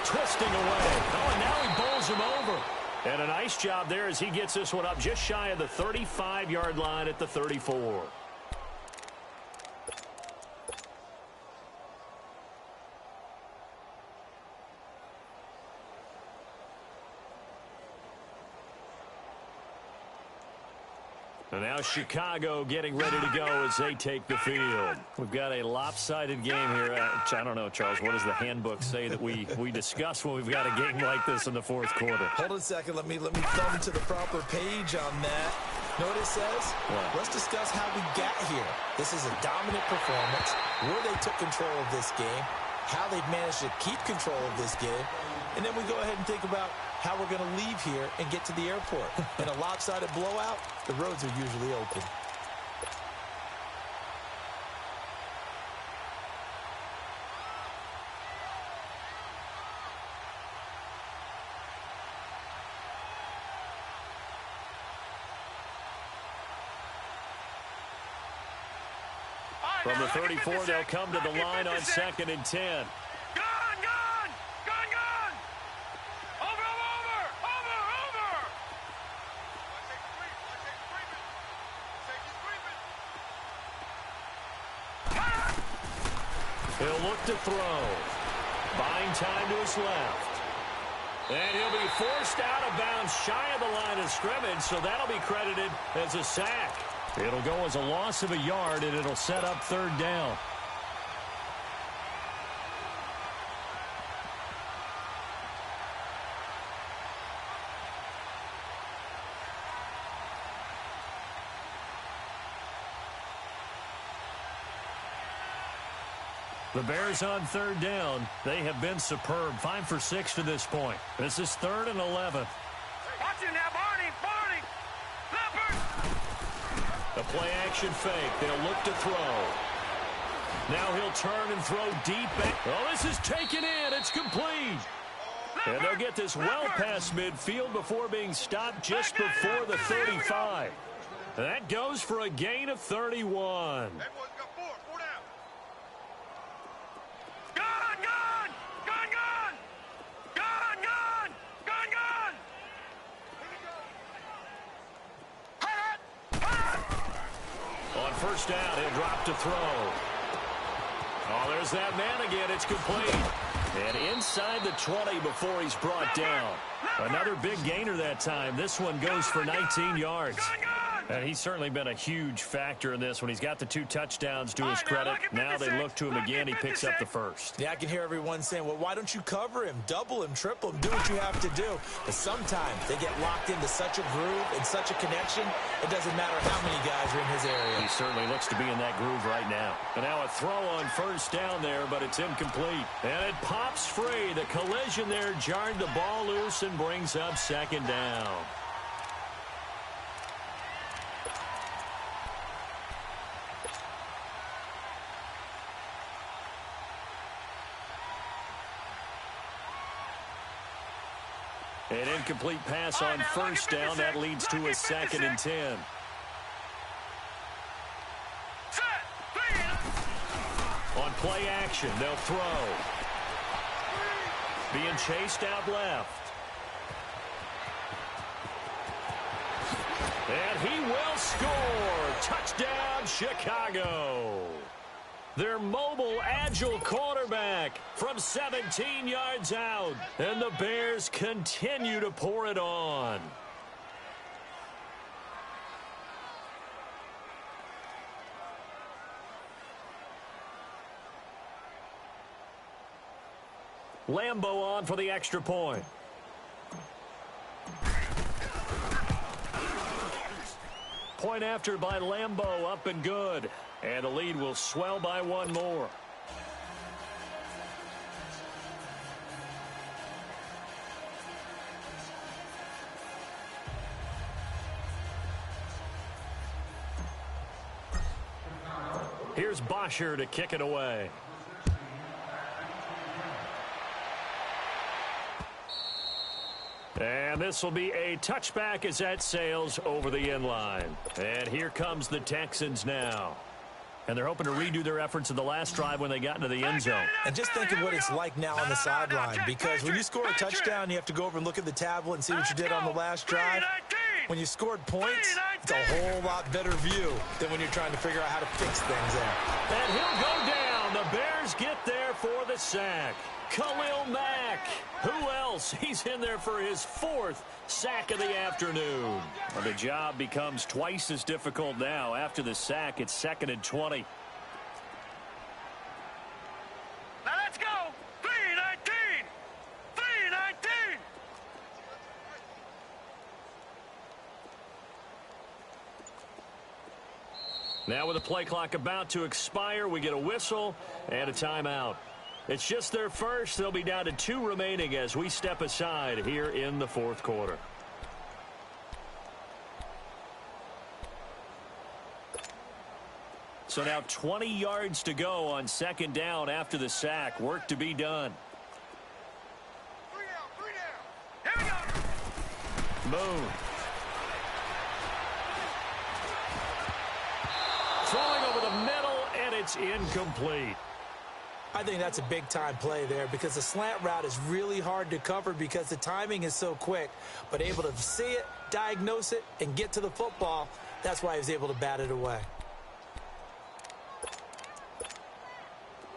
A: Twisting away. Oh, and now he bowls him over. And a nice job there as he gets this one up just shy of the 35-yard line at the 34. And now Chicago getting ready to go as they take the field. We've got a lopsided game here. I don't know, Charles, what does the handbook say that we discuss when we've got a game like this in the fourth quarter?
B: Hold on a second. Let me thumb to the proper page on that. Know what it says?
A: What?
B: Let's discuss how we got here. This is a dominant performance, where they took control of this game, how they've managed to keep control of this game, and then we go ahead and think about how we're going to leave here and get to the airport. In a lopsided blowout, the roads are usually open.
A: From the 34, they'll come to the line on second and 10. He'll look to throw. Buying time to his left. And he'll be forced out of bounds shy of the line of scrimmage, so that'll be credited as a sack. It'll go as a loss of a yard, and it'll set up third down. The Bears on third down. They have been superb. 5 for 6 to this point. This is 3rd and 11.
C: Watch it now, Barney! Leopard!
A: A play-action fake. They'll look to throw. Now he'll turn and throw deep back. Oh, this is taken in. It's complete. And they'll get this well past midfield before being stopped just before the 35. That goes for a gain of 31.
C: That boy's got four down. Gone, gone, gone, gone, gone, gone, gone, gone.
A: On first down, he'll drop to throw. Oh, there's that man again. It's complete. And inside the 20 before he's brought down. Another big gainer that time. This one goes for 19 yards. And he's certainly been a huge factor in this when he's got the 2 touchdowns to his credit. Now they look to him again. He picks up the first.
B: Yeah, I can hear everyone saying, well, why don't you cover him, double him, triple him, do what you have to do. But sometimes they get locked into such a groove and such a connection, it doesn't matter how many guys are in his area.
A: He certainly looks to be in that groove right now. And now a throw on first down there, but it's incomplete. And it pops free. The collision there jarred the ball loose and brings up second down. An incomplete pass on first down. That leads to a 2nd and 10. On play action, they'll throw. Being chased out left. And he will score. Touchdown, Chicago. Their mobile, agile quarterback from 17 yards out. And the Bears continue to pour it on. Lambo on for the extra point. Point after by Lambo, up and good. And the lead will swell by 1 more. Here's Bosher to kick it away. And this will be a touchback as that sails over the end line. And here comes the Texans now. And they're hoping to redo their efforts in the last drive when they got into the end zone.
B: And just think of what it's like now on the sideline, because when you score a touchdown, you have to go over and look at the tablet and see what you did on the last drive. When you scored points, it's a whole lot better view than when you're trying to figure out how to fix things there.
A: And he'll go down. The Bears get there for the sack. Khalil Mack. Who else? He's in there for his 4th sack of the afternoon. Well, the job becomes twice as difficult now. After the sack, it's 2nd and 20.
C: Now let's go. 3-19. 3-19.
A: Now with the play clock about to expire, we get a whistle and a timeout. It's just their first. They'll be down to 2 remaining as we step aside here in the 4th quarter. So now 20 yards to go on 2nd down after the sack. Work to be done.
C: 3 down. Here we go.
A: Moon. Throwing over the middle, and it's incomplete.
B: I think that's a big-time play there, because the slant route is really hard to cover because the timing is so quick. But able to see it, diagnose it, and get to the football, that's why he was able to bat it away.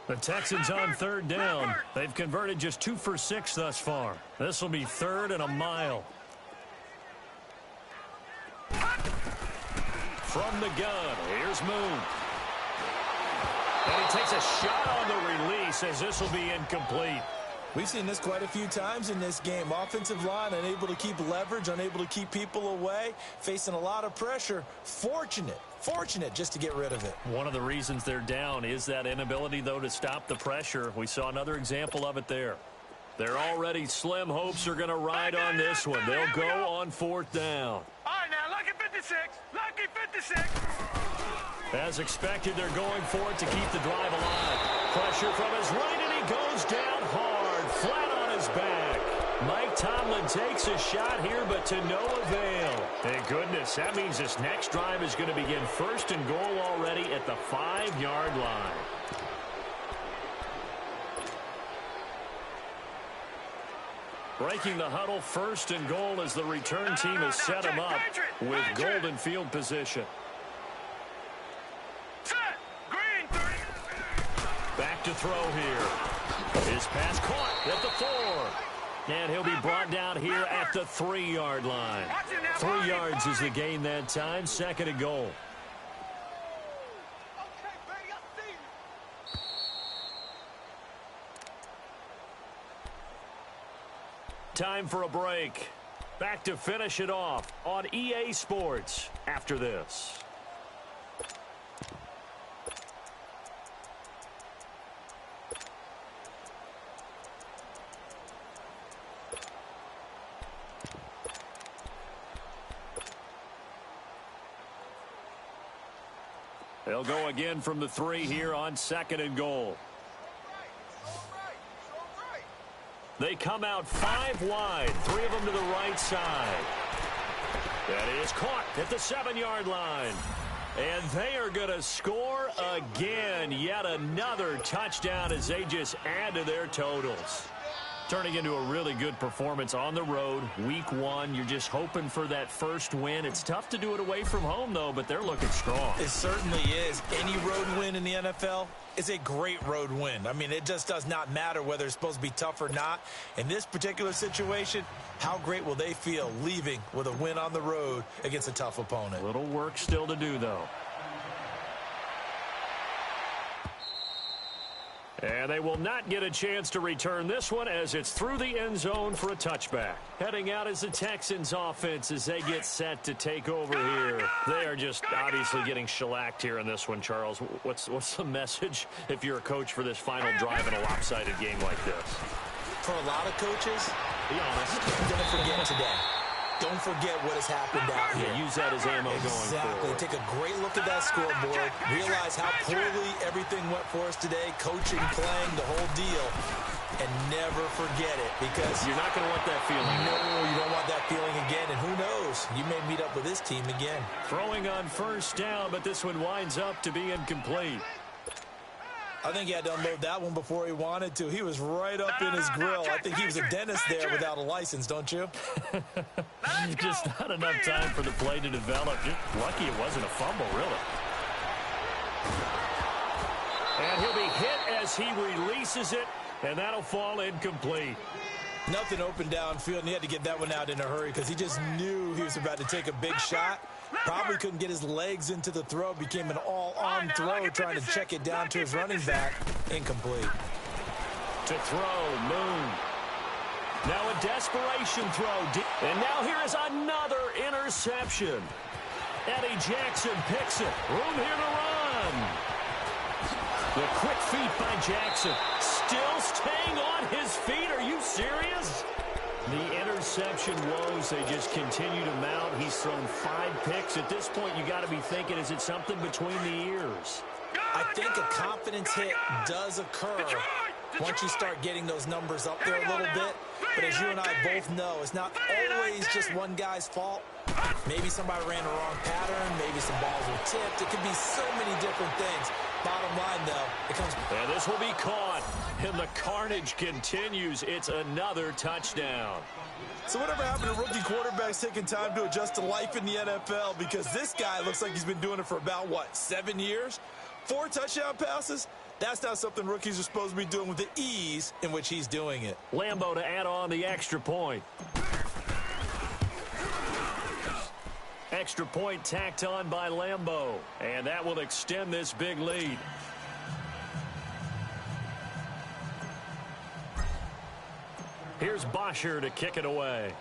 A: The Texans on 3rd down. They've converted just 2 for 6 thus far. This will be 3rd and a mile. From the gun, here's Moon. And he takes a shot on the release as this will be incomplete.
B: We've seen this quite a few times in this game. Offensive line unable to keep leverage, unable to keep people away, facing a lot of pressure. Fortunate just to get rid of it.
A: One of the reasons they're down is that inability, though, to stop the pressure. We saw another example of it there. Their already slim hopes are going to ride on this one. They'll go on 4th down.
C: All right, now, lucky 56. Lucky 56.
A: As expected, they're going for it to keep the drive alive. Pressure from his right, and he goes down hard, flat on his back. Mike Tomlin takes a shot here, but to no avail. Thank goodness. That means this next drive is going to begin 1st and goal already at the 5-yard line. Breaking the huddle, 1st and goal as the return team has set him up with golden field position. Back to throw here. His pass caught at the 4. And he'll be brought down here at the 3-yard line. 3 yards is the gain that time. 2nd and goal. Time for a break. Back to finish it off on EA Sports after this. They'll go again from the 3 here on 2nd and goal. They come out 5 wide, 3 of them to the right side. That is caught at the 7-yard line. And they are going to score again. Yet another touchdown as they just add to their totals. Turning into a really good performance on the road. Week 1, you're just hoping for that first win. It's tough to do it away from home, though, but they're looking strong.
B: It certainly is. Any road win in the NFL is a great road win. I mean, it just does not matter whether it's supposed to be tough or not. In this particular situation, how great will they feel leaving with a win on the road against a tough opponent?
A: A little work still to do, though. And they will not get a chance to return this one as it's through the end zone for a touchback. Heading out is the Texans offense as they get set to take over here. They are just obviously getting shellacked here in this one, Charles. What's the message if you're a coach for this final drive in a lopsided game like this?
B: For a lot of coaches,
A: be honest,
B: don't forget today. Don't forget what has happened out here.
A: Use that as ammo going forward.
B: Exactly. Take a great look at that scoreboard. Realize how poorly everything went for us today. Coaching, playing, the whole deal. And never forget it because
A: you're not going to want that feeling.
B: No, you don't want that feeling again. And who knows? You may meet up with this team again.
A: Throwing on 1st down, but this one winds up to be incomplete.
B: I think he had to unload that one before he wanted to. He was right up in his grill. I think he was a dentist there without a license, don't you?
A: Just not enough time for the play to develop. Just lucky it wasn't a fumble, really. And he'll be hit as he releases it, and that'll fall incomplete.
B: Nothing open downfield, and he had to get that one out in a hurry because he just knew he was about to take a big shot. Probably couldn't get his legs into the throw. Became an all-on throw, trying to check it down to his running back. Incomplete.
A: To throw, Moon. Now a desperation throw. And now here is another interception. Eddie Jackson picks it. Room here to run. The quick feet by Jackson. Still staying on his feet. Are you serious? The interception woes, they just continue to mount. He's thrown 5 picks. At this point, you got to be thinking, is it something between the ears?
B: I think a confidence hit does occur once you start getting those numbers up there a little bit. But as you and I both know, it's not always just one guy's fault. Maybe somebody ran the wrong pattern. Maybe some balls were tipped. It could be so many different things. Bottom line, though, it comes.
A: And this will be caught. And the carnage continues. It's another touchdown.
B: So whatever happened to rookie quarterbacks taking time to adjust to life in the NFL? Because this guy looks like he's been doing it for about, 7 years? 4 touchdown passes? That's not something rookies are supposed to be doing with the ease in which he's doing it.
A: Lambo to add on the extra point. Extra point tacked on by Lambo. And that will extend this big lead. Here's Bosher to kick it away.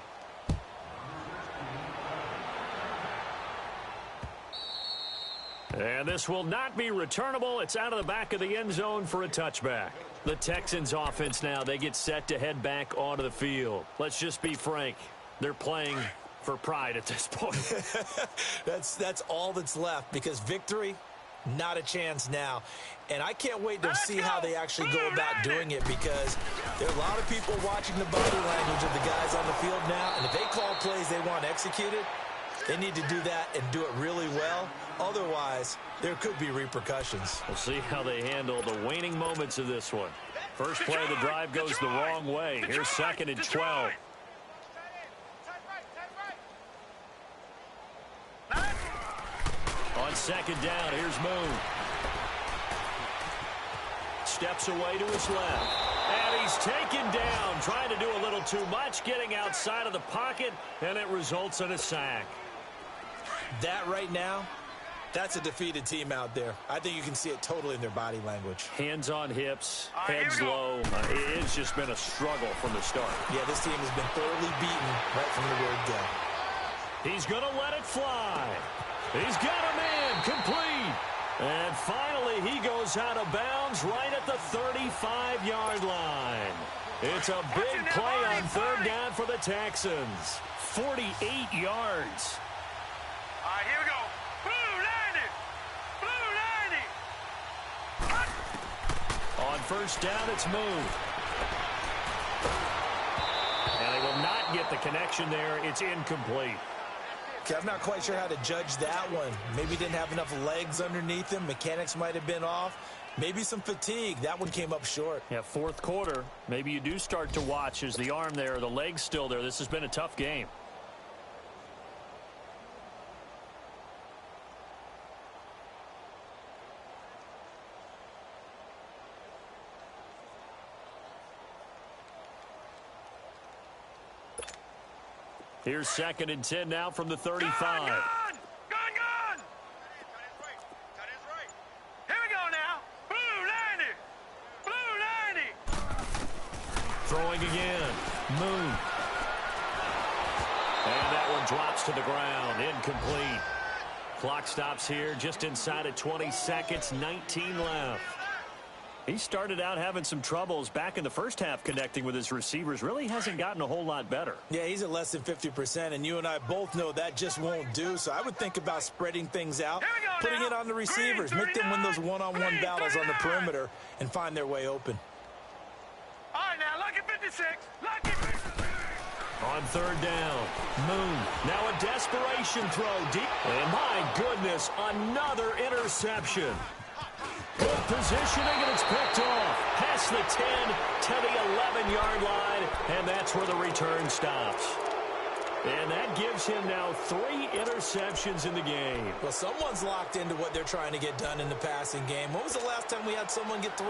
A: And this will not be returnable. It's out of the back of the end zone for a touchback. The Texans offense now, they get set to head back onto the field. Let's just be frank. They're playing for pride at this point.
B: That's all that's left because victory Not a chance now. And I can't wait to see how they actually go about doing it, because there are a lot of people watching the body language of the guys on the field now, and if they call plays they want executed, they need to do that and do it really well. Otherwise, there could be repercussions.
A: We'll see how they handle the waning moments of this one. First play of the drive goes the wrong way. Here's 2nd and 12. On 2nd down, here's Moon. Steps away to his left. And he's taken down, trying to do a little too much, getting outside of the pocket, and it results in a sack.
B: That right now, that's a defeated team out there. I think you can see it totally in their body language.
A: Hands on hips, heads low. It's just been a struggle from the start.
B: Yeah, this team has been thoroughly beaten right from the word go.
A: He's going to let it fly. He's got a man complete. And finally, he goes out of bounds right at the 35-yard line. It's a big play on 3rd down for the Texans. 48 yards.
C: All right, here we go. Blue 90. Blue 90.
A: On 1st down, it's Moon. And they will not get the connection there. It's incomplete.
B: Okay, I'm not quite sure how to judge that one. Maybe didn't have enough legs underneath him. Mechanics might have been off. Maybe some fatigue. That one came up short.
A: Yeah, 4th quarter. Maybe you do start to watch as the arm there, the leg's still there. This has been a tough game. Here's 2nd and 10 now from the 35.
C: Gun! Here we go now. Blue 90. Blue 90.
A: Throwing again. Moon. And that one drops to the ground. Incomplete. Clock stops here just inside of 20 seconds. 19 left. He started out having some troubles back in the first half connecting with his receivers. Really hasn't gotten a whole lot better.
B: Yeah, he's at less than 50%, and you and I both know that just won't do. So I would think about spreading things out, putting it on the receivers, make them win those one-on-one battles on the perimeter, and find their way open.
C: All right, now, lucky 56. Lucky 56.
A: On 3rd down, Moon. Now a desperation throw deep. And my goodness, another interception. Good positioning, and it's picked off. Past the 10 to the 11-yard line, and that's where the return stops. And that gives him now 3 interceptions in the game.
B: Well, someone's locked into what they're trying to get done in the passing game. When was the last time we had someone get 3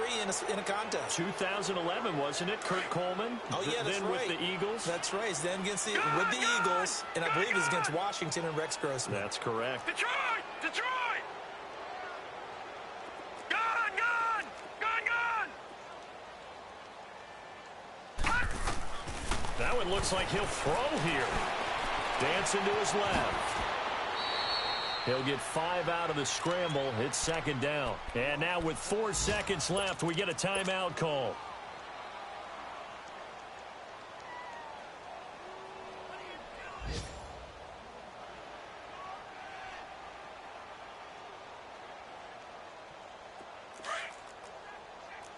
B: in a contest?
A: 2011, wasn't it? Kurt Coleman?
B: Oh, yeah, that's
A: then
B: right.
A: With the Eagles?
B: That's right. Then against with the Eagles, and I believe it was against Washington and Rex Grossman.
A: That's correct.
C: Detroit! Detroit!
A: That one looks like he'll throw here. Dancing to his left. He'll get 5 out of the scramble. It's 2nd down. And now with 4 seconds left, we get a timeout call.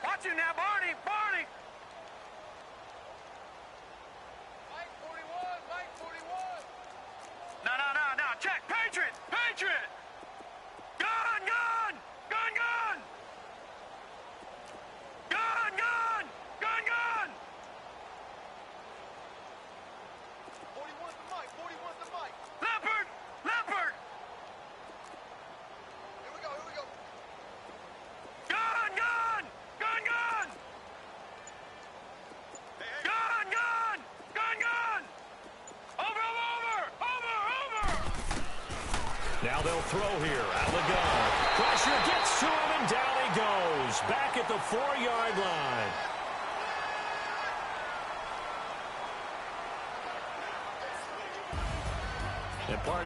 C: Watch it now, Barney! Barney! No. Check. Patriot! Patriot! Gun! Leopard! Here we go. Gun! Over!
A: Now they'll throw here. Out the gun. Pressure gets to him, and down he goes. Back at the 4-yard line. And partner,